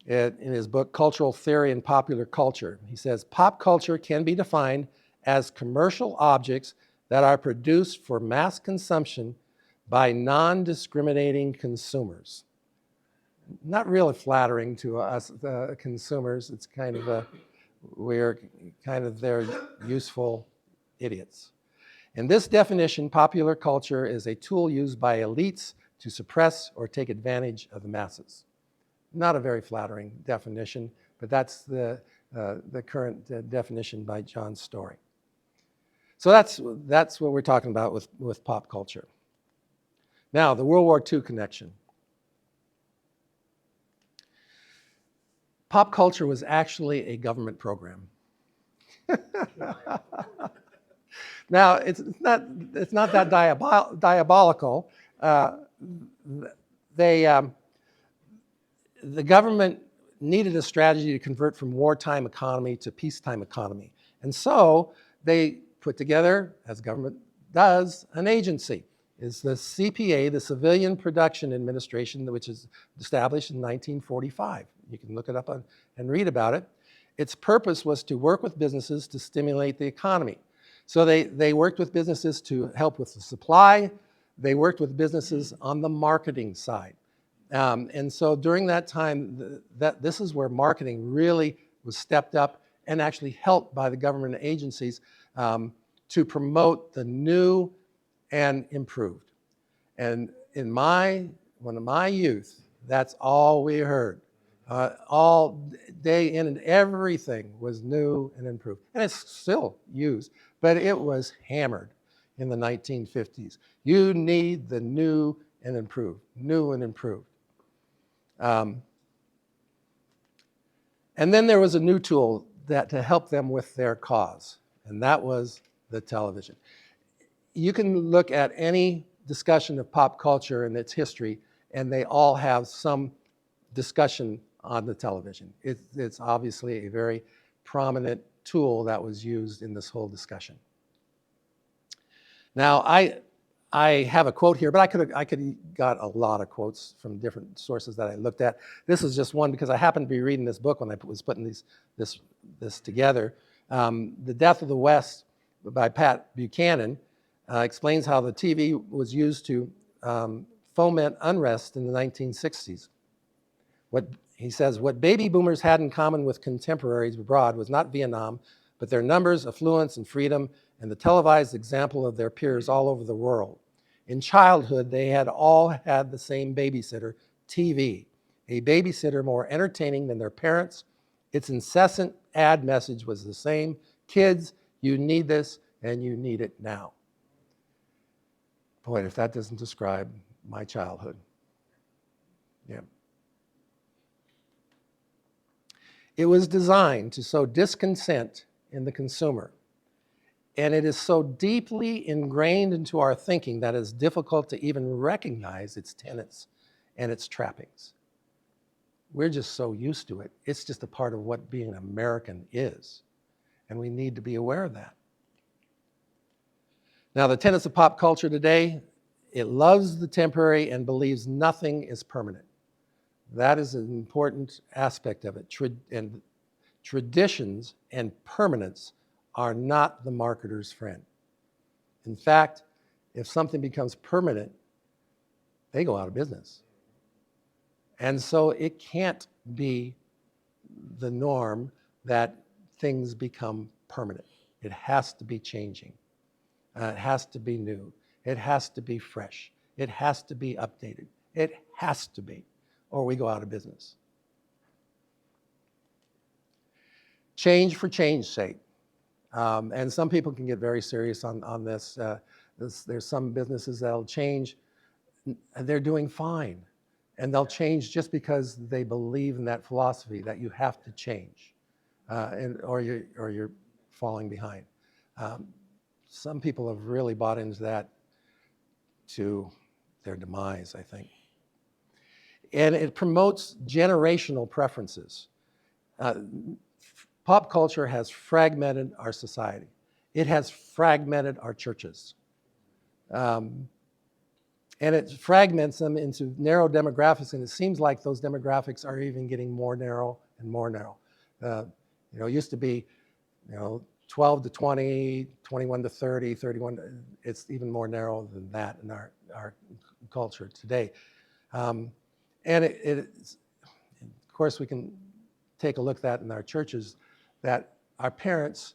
his book, Cultural Theory and Popular Culture, he says, pop culture can be defined as commercial objects that are produced for mass consumption by non-discriminating consumers. Not really flattering to us, the consumers. It's kind of we're kind of their useful idiots. In this definition, popular culture is a tool used by elites to suppress or take advantage of the masses. Not a very flattering definition, but that's the current definition by John Story. So that's what we're talking about with pop culture. Now, the World War II connection. Pop culture was actually a government program. Now, it's not that diabolical. The government needed a strategy to convert from wartime economy to peacetime economy. And so they put together, as government does, an agency. It's the CPA, the Civilian Production Administration, which is established in 1945. You can look it up and read about it. Its purpose was to work with businesses to stimulate the economy. So they worked with businesses to help with the supply. They worked with businesses on the marketing side. And so during that time, this is where marketing really was stepped up and actually helped by the government agencies to promote the new and improved. And in one of my youth, that's all we heard. All day in, and everything was new and improved. And it's still used, but it was hammered in the 1950s. You need the new and improved, new and improved. And then there was a new tool to help them with their cause, and that was the television. You can look at any discussion of pop culture and its history, and they all have some discussion on the television. It's obviously a very prominent tool that was used in this whole discussion. Now, I have a quote here, but I could got a lot of quotes from different sources that I looked at. This is just one because I happened to be reading this book when I was putting this together. The Death of the West by Pat Buchanan explains how the TV was used to foment unrest in the 1960s. He says, what baby boomers had in common with contemporaries abroad was not Vietnam, but their numbers, affluence, and freedom, and the televised example of their peers all over the world. In childhood, they had all had the same babysitter, TV, a babysitter more entertaining than their parents. Its incessant ad message was the same: kids, you need this, and you need it now. Boy, if that doesn't describe my childhood. Yeah. It was designed to sow discontent in the consumer. And it is so deeply ingrained into our thinking that it's difficult to even recognize its tenets and its trappings. We're just so used to it. It's just a part of what being an American is. And we need to be aware of that. Now, the tenets of pop culture today, it loves the temporary and believes nothing is permanent. That is an important aspect of it. And traditions and permanence are not the marketer's friend. In fact, if something becomes permanent, they go out of business. And so it can't be the norm that things become permanent. It has to be changing. It has to be new. It has to be fresh. It has to be updated. It has to be, or we go out of business. Change for change's sake. And some people can get very serious on this. There's some businesses that'll change. They're doing fine. And they'll change just because they believe in that philosophy that you have to change, or you're falling behind. Some people have really bought into that to their demise, I think. And it promotes generational preferences. Pop culture has fragmented our society. It has fragmented our churches. And it fragments them into narrow demographics, and it seems like those demographics are even getting more narrow and more narrow. It used to be, 12 to 20, 21 to 30, 31. It's even more narrow than that in our culture today. And of course, we can take a look at that in our churches, that our parents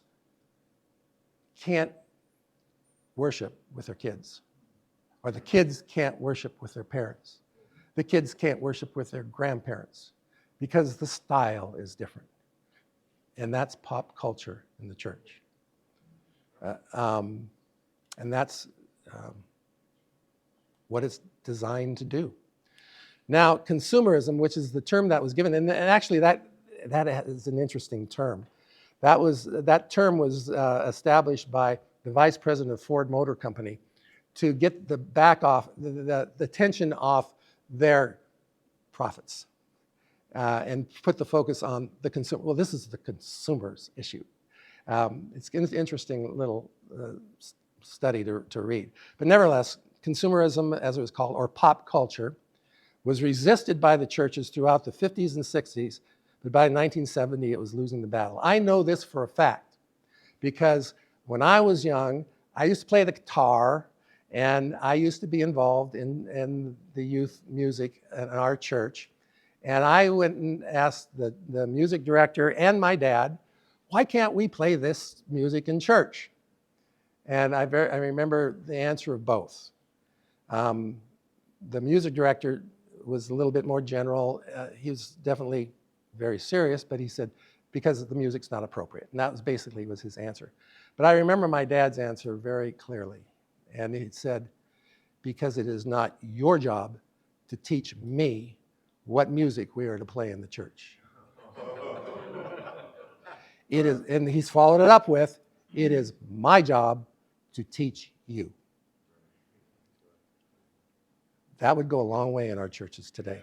can't worship with their kids, or the kids can't worship with their parents. The kids can't worship with their grandparents because the style is different. And that's pop culture in the church. And that's what it's designed to do. Now, consumerism, which is the term that was given, and actually that is an interesting term. That term was established by the vice president of Ford Motor Company to get the tension off their profits and put the focus on the consumer. Well, this is the consumer's issue. It's an interesting little study to read. But nevertheless, consumerism, as it was called, or pop culture, was resisted by the churches throughout the 50s and 60s, but by 1970, it was losing the battle. I know this for a fact, because when I was young, I used to play the guitar, and I used to be involved in the youth music in our church. And I went and asked the music director and my dad, why can't we play this music in church? And I remember the answer of both. The music director was a little bit more general. He was definitely very serious, but he said, because the music's not appropriate. And that was basically his answer. But I remember my dad's answer very clearly. And he said, because it is not your job to teach me what music we are to play in the church. It is, and he's followed it up with, it is my job to teach you. That would go a long way in our churches today.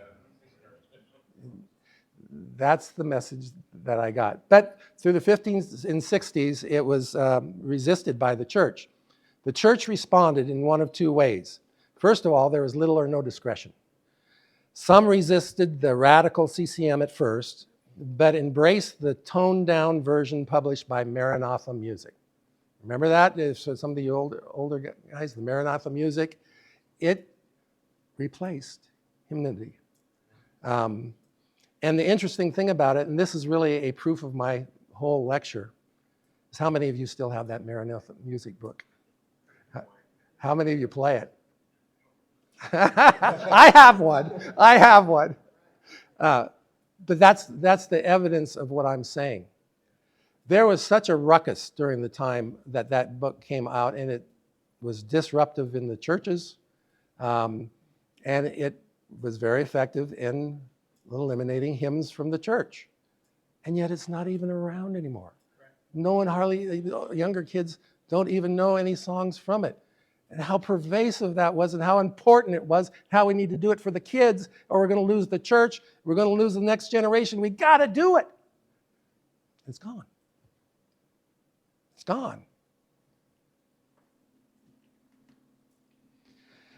That's the message that I got. But through the 50s and 60s, it was resisted by the church. The church responded in one of two ways. First of all, there was little or no discretion. Some resisted the radical CCM at first, but embraced the toned-down version published by Maranatha Music. Remember that? So some of the older guys, the Maranatha Music, it replaced hymnody. And the interesting thing about it, and this is really a proof of my whole lecture, is how many of you still have that Maranatha Music book? How many of you play it? I have one. But that's the evidence of what I'm saying. There was such a ruckus during the time that book came out, and it was disruptive in the churches, and it was very effective in eliminating hymns from the church. And yet it's not even around anymore. No one, hardly, younger kids don't even know any songs from it. And how pervasive that was, and how important it was, how we need to do it for the kids, or we're going to lose the church, we're going to lose the next generation. We got to do it. It's gone. It's gone.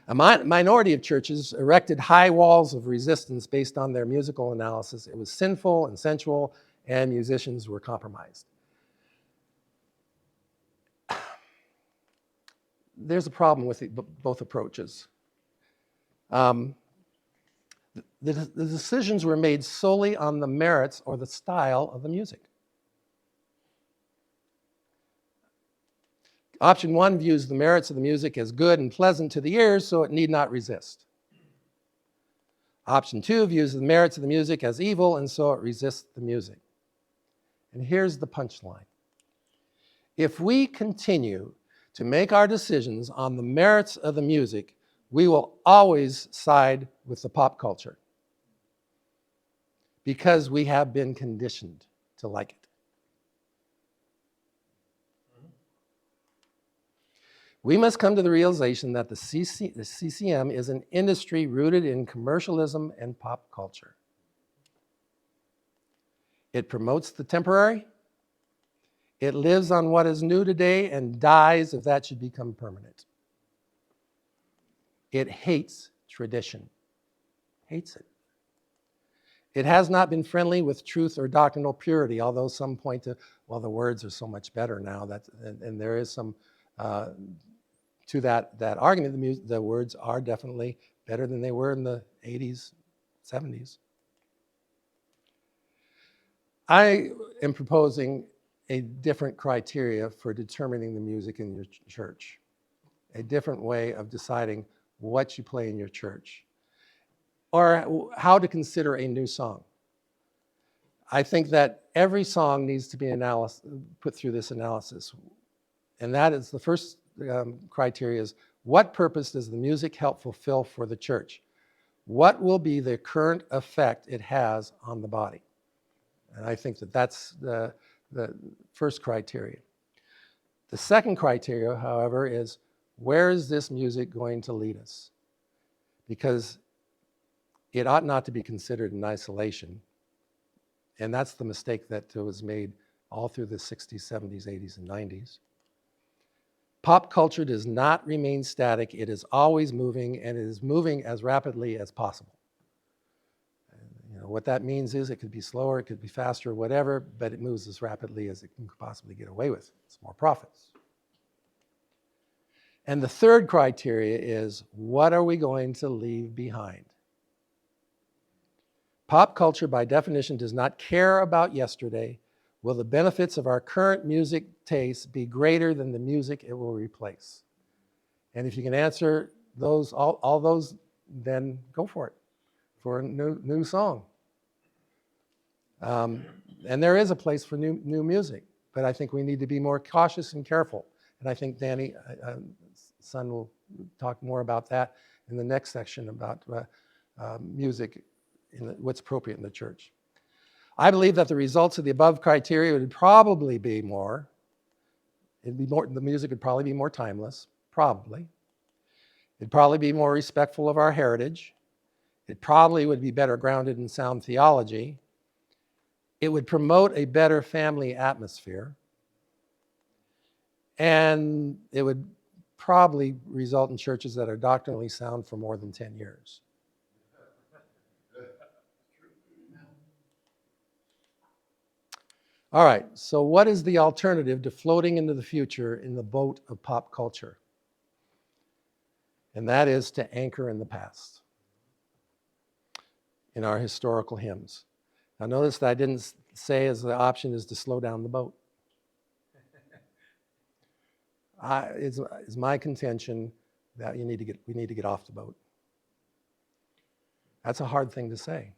A minority of churches erected high walls of resistance based on their musical analysis. It was sinful and sensual, and musicians were compromised. There's a problem with both approaches. The decisions were made solely on the merits or the style of the music. Option 1 views the merits of the music as good and pleasant to the ears, so it need not resist. Option 2 views the merits of the music as evil, and so it resists the music. And here's the punchline. If we continue to make our decisions on the merits of the music, we will always side with the pop culture because we have been conditioned to like it. We must come to the realization that the CCM is an industry rooted in commercialism and pop culture. It promotes the temporary. It lives on what is new today and dies if that should become permanent. It hates tradition, hates it. It has not been friendly with truth or doctrinal purity, although some point to, well, the words are so much better now, and there is some to that argument. The words are definitely better than they were in the 80s, 70s. I am proposing a different criteria for determining the music in your church, a different way of deciding what you play in your church, or how to consider a new song. I think that every song needs to be put through this analysis, and that is the first criteria is, what purpose does the music help fulfill for the church? What will be the current effect it has on the body? And I think that that's the first criteria. The second criteria, however, is where is this music going to lead us? Because it ought not to be considered in isolation. And that's the mistake that was made all through the 60s, 70s, 80s, and 90s. Pop culture does not remain static. It is always moving, and it is moving as rapidly as possible. What that means is it could be slower, it could be faster, whatever, but it moves as rapidly as it can possibly get away with. It's more profits. And the third criteria is, what are we going to leave behind? Pop culture, by definition, does not care about yesterday. Will the benefits of our current music taste be greater than the music it will replace? And if you can answer those, all those, then go for it, for a new song. And there is a place for new music, but I think we need to be more cautious and careful. And I think Danny, son, will talk more about that in the next section about music, what's appropriate in the church. I believe that the results of the above criteria would probably be more, the music would probably be more timeless, probably. It'd probably be more respectful of our heritage. It probably would be better grounded in sound theology. It would promote a better family atmosphere. And it would probably result in churches that are doctrinally sound for more than 10 years. All right, so what is the alternative to floating into the future in the boat of pop culture? And that is to anchor in the past, in our historical hymns. Now notice that I didn't say as the option is to slow down the boat. It's my contention that we need to get off the boat. That's a hard thing to say.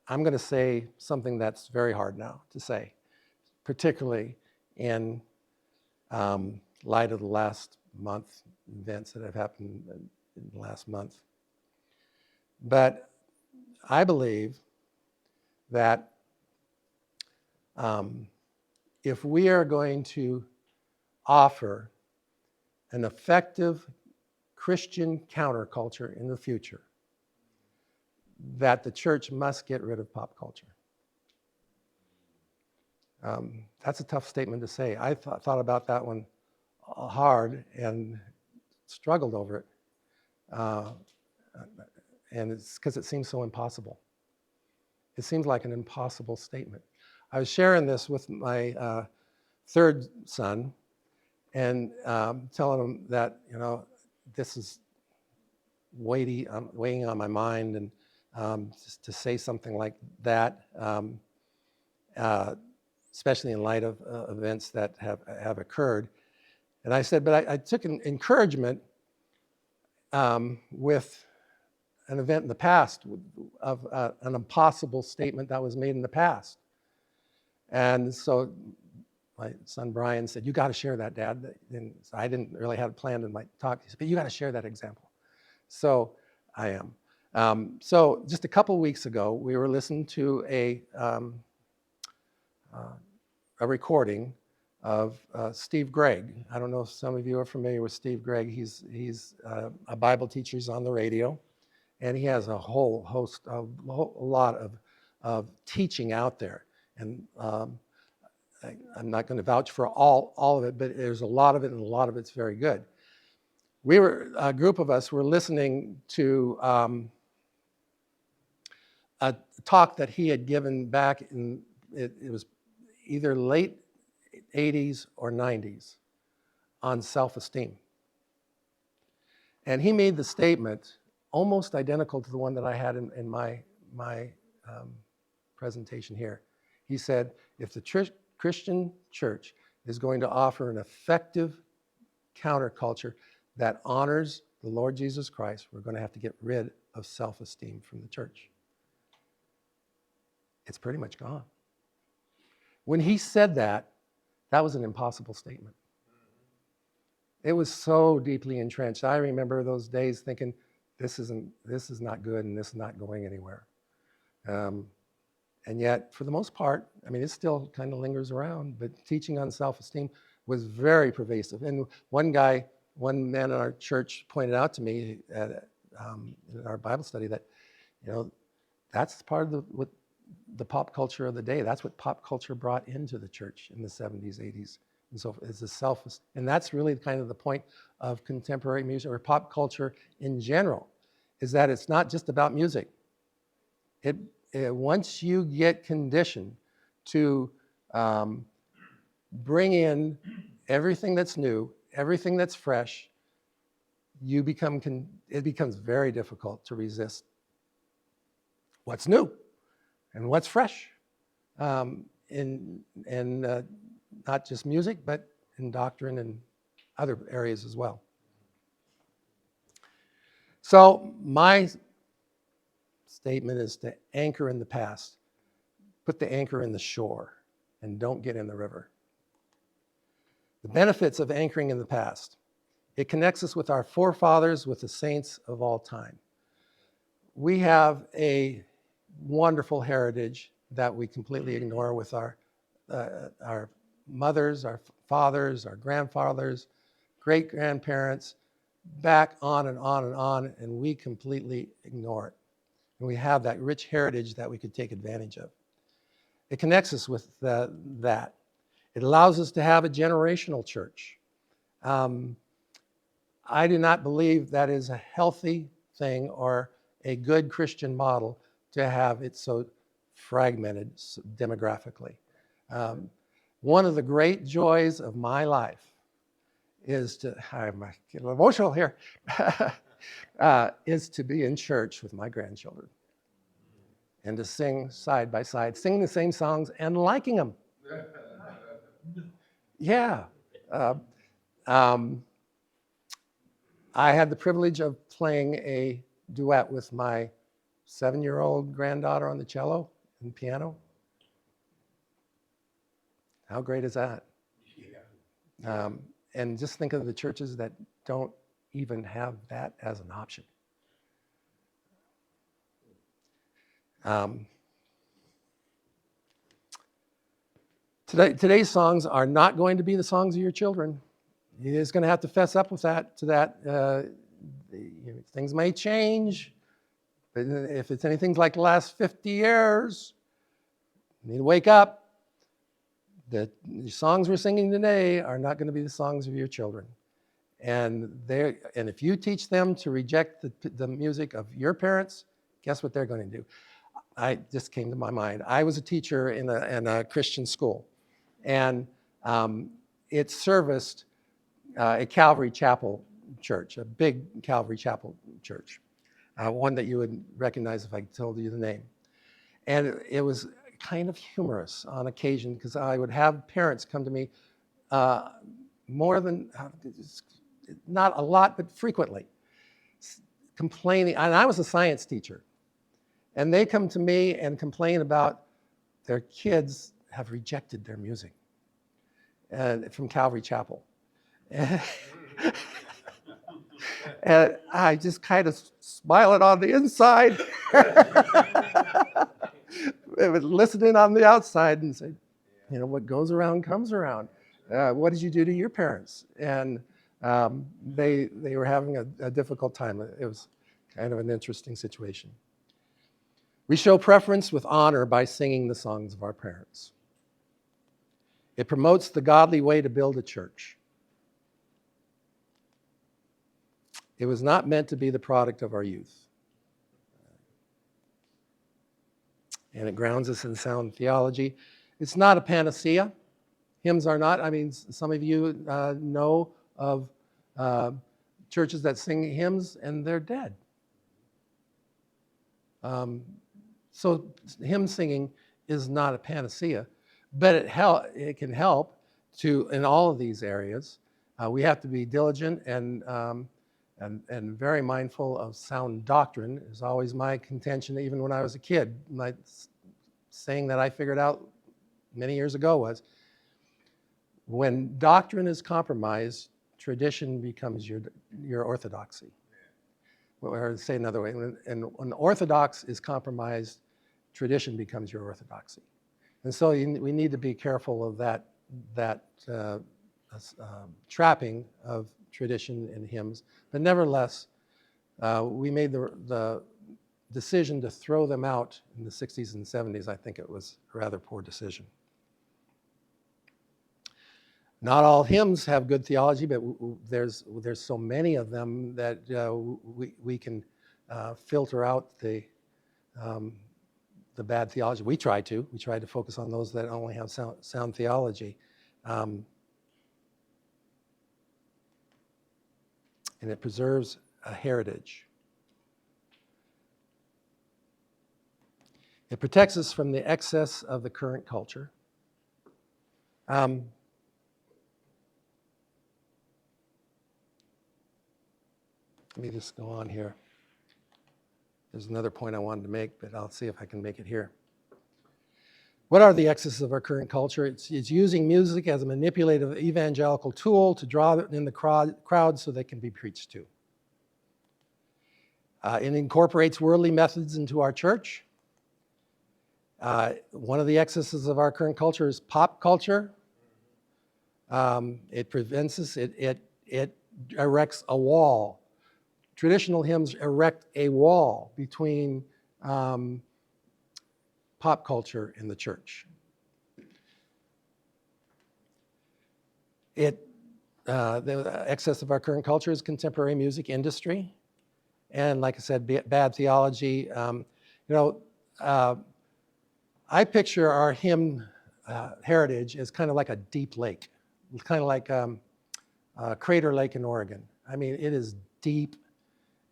I'm going to say something that's very hard now to say, particularly in light of the last month, events that have happened in the last month. But I believe that if we are going to offer an effective Christian counterculture in the future, that the church must get rid of pop culture. That's a tough statement to say. I thought about that one hard and struggled over it. And it's because it seems so impossible. It seems like an impossible statement. I was sharing this with my third son and telling him that, this is weighing on my mind, and just to say something like that, especially in light of events that have occurred. And I said, but I took an encouragement with an event in the past, of an impossible statement that was made in the past. And so my son Brian said, "You got to share that, Dad." And I didn't really have it planned in my talk. He said, "But you got to share that example." So I am. So just a couple weeks ago, we were listening to a recording of Steve Gregg. I don't know if some of you are familiar with Steve Gregg. He's a Bible teacher. He's on the radio, and he has a whole host of a lot of teaching out there. And I'm not going to vouch for all of it, but there's a lot of it, and a lot of it's very good. A group of us were listening to a talk that he had given back in, it was either late 80s or 90s, on self-esteem. And he made the statement almost identical to the one that I had in my presentation here. He said, if the Christian church is going to offer an effective counterculture that honors the Lord Jesus Christ, we're going to have to get rid of self-esteem from the church. It's pretty much gone. When he said that, that was an impossible statement. It was so deeply entrenched. I remember those days thinking, this is not good, and this is not going anywhere. And yet, for the most part, I mean, it still kind of lingers around, but teaching on self-esteem was very pervasive. And one man in our church pointed out to me in our Bible study that, that's part of what the pop culture of the day. That's what pop culture brought into the church in the 70s, 80s. And so it's a and that's really kind of the point of contemporary music or pop culture in general, is that it's not just about music. Once you get conditioned to bring in everything that's new, everything that's fresh, it becomes very difficult to resist what's new and what's fresh, in not just music, but in doctrine and other areas as well. So my statement is to anchor in the past. Put the anchor in the shore and don't get in the river. The benefits of anchoring in the past. It connects us with our forefathers, with the saints of all time. We have a wonderful heritage that we completely ignore with our mothers, our fathers, our grandfathers, great-grandparents, back on and on and on, and we completely ignore it. And we have that rich heritage that we could take advantage of. It connects us with that. It allows us to have a generational church. I do not believe that is a healthy thing or a good Christian model to have it so fragmented demographically. One of the great joys of my life is I'm getting emotional here, is to be in church with my grandchildren and to sing side by side, sing the same songs and liking them. Yeah. I had the privilege of playing a duet with my 7-year-old granddaughter on the cello and piano. How great is that? Yeah. And just think of the churches that don't even have that as an option. Today's songs are not going to be the songs of your children. You're just going to have to fess up with that. Things may change, but if it's anything like the last 50 years, you need to wake up. The songs we're singing today are not going to be the songs of your children. And if you teach them to reject the music of your parents, guess what they're going to do? I just came to my mind. I was a teacher in a Christian school, and it serviced a Calvary Chapel church, a big Calvary Chapel church. one that you would recognize if I told you the name. And it was kind of humorous on occasion because I would have parents come to me more than, not a lot, but frequently, complaining. And I was a science teacher. And they come to me and complain about their kids have rejected their music from Calvary Chapel. And I just kind of smile it on the inside. It was listening on the outside and say, you know, what goes around comes around. What did you do to your parents? And they were having a difficult time. It was kind of an interesting situation. We show preference with honor by singing the songs of our parents. It promotes the godly way to build a church. It was not meant to be the product of our youth. And it grounds us in sound theology. It's not a panacea. Hymns are not. I mean, some of you know of churches that sing hymns and they're dead. So hymn singing is not a panacea, but it can help to in all of these areas. We have to be diligent and very mindful of sound doctrine is always my contention, even when I was a kid. My saying that I figured out many years ago was, when doctrine is compromised, tradition becomes your orthodoxy. Or to say another way, when orthodox is compromised, tradition becomes your orthodoxy. And so we need to be careful of that trapping of tradition in hymns. But nevertheless, we made the decision to throw them out in the 60s and 70s. I think it was a rather poor decision. Not all hymns have good theology, but there's so many of them that we can filter out the bad theology. We try to focus on those that only have sound theology. And it preserves a heritage. It protects us from the excess of the current culture. Let me just go on here. There's another point I wanted to make, but I'll see if I can make it here. What are the excesses of our current culture? It's using music as a manipulative evangelical tool to draw in the crowd so they can be preached to. It incorporates worldly methods into our church. One of the excesses of our current culture is pop culture. It prevents us, it erects a wall. Traditional hymns erect a wall between pop culture and the church. The excess of our current culture is contemporary music industry. And like I said, bad theology. I picture our hymn heritage as kind of like a deep lake. It's kind of like Crater Lake in Oregon. I mean, it is deep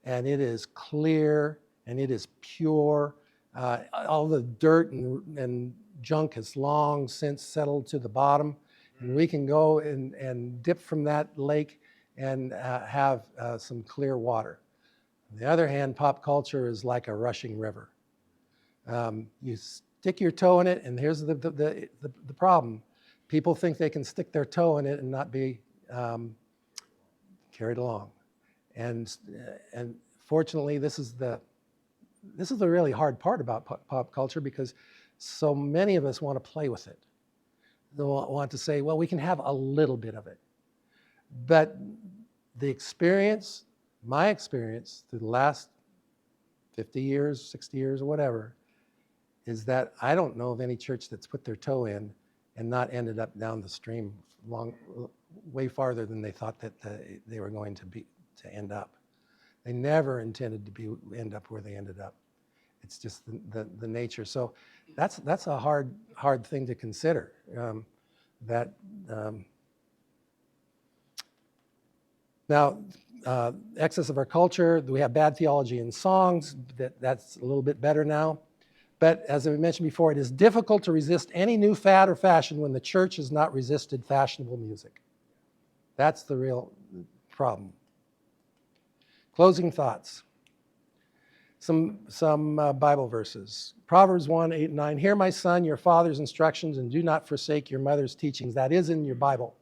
and it is clear and it is pure. All the dirt and junk has long since settled to the bottom. And we can go and dip from that lake and have some clear water. On the other hand, pop culture is like a rushing river. You stick your toe in it, and here's the problem. People think they can stick their toe in it and not be carried along. And fortunately, this is the really hard part about pop culture, because so many of us want to play with it. They want to say, well, we can have a little bit of it. But the experience, my experience through the last 50 years, 60 years, or whatever, is that I don't know of any church that's put their toe in and not ended up down the stream way farther than they thought that they were going to end up. They never intended to end up where they ended up. It's just the nature. So that's a hard thing to consider. Now, excess of our culture, we have bad theology in songs. That's a little bit better now. But as I mentioned before, it is difficult to resist any new fad or fashion when the church has not resisted fashionable music. That's the real problem. Closing thoughts. Some Bible verses. Proverbs 1, 8, and 9. Hear, my son, your father's instructions, and do not forsake your mother's teachings. That is in your Bible.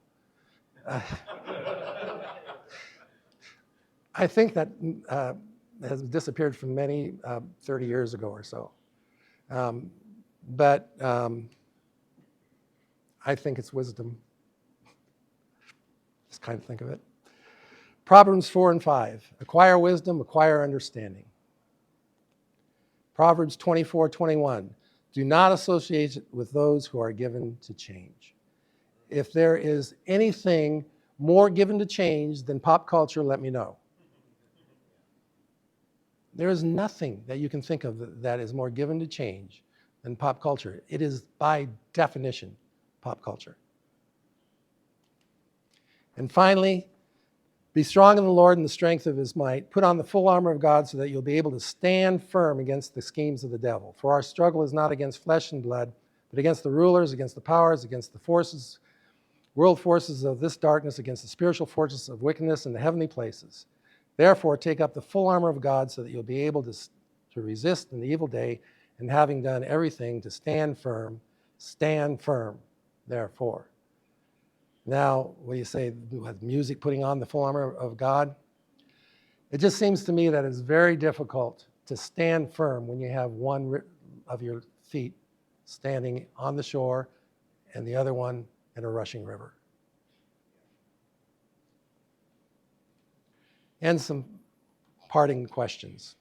I think that has disappeared from many 30 years ago or so. But I think it's wisdom. Just kind of think of it. Proverbs 4 and 5. Acquire wisdom, acquire understanding. Proverbs 24, 21. Do not associate with those who are given to change. If there is anything more given to change than pop culture, let me know. There is nothing that you can think of that is more given to change than pop culture. It is by definition pop culture. And finally, be strong in the Lord and the strength of his might. Put on the full armor of God so that you'll be able to stand firm against the schemes of the devil. For our struggle is not against flesh and blood, but against the rulers, against the powers, against the forces, world forces of this darkness, against the spiritual forces of wickedness in the heavenly places. Therefore, take up the full armor of God so that you'll be able to resist in the evil day, and having done everything, to stand firm, therefore. Now, what do you say, with music, putting on the full armor of God? It just seems to me that it's very difficult to stand firm when you have one of your feet standing on the shore and the other one in a rushing river. And some parting questions.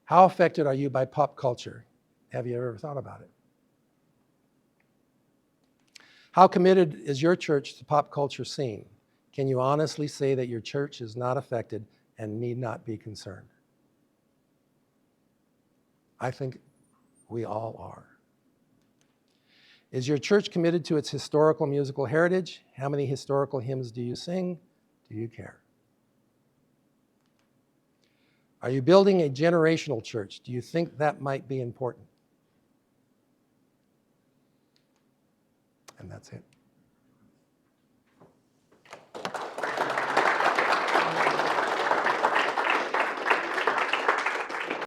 How affected are you by pop culture? Have you ever thought about it? How committed is your church to pop culture scene? Can you honestly say that your church is not affected and need not be concerned? I think we all are. Is your church committed to its historical musical heritage? How many historical hymns do you sing? Do you care? Are you building a generational church? Do you think that might be important? And that's it.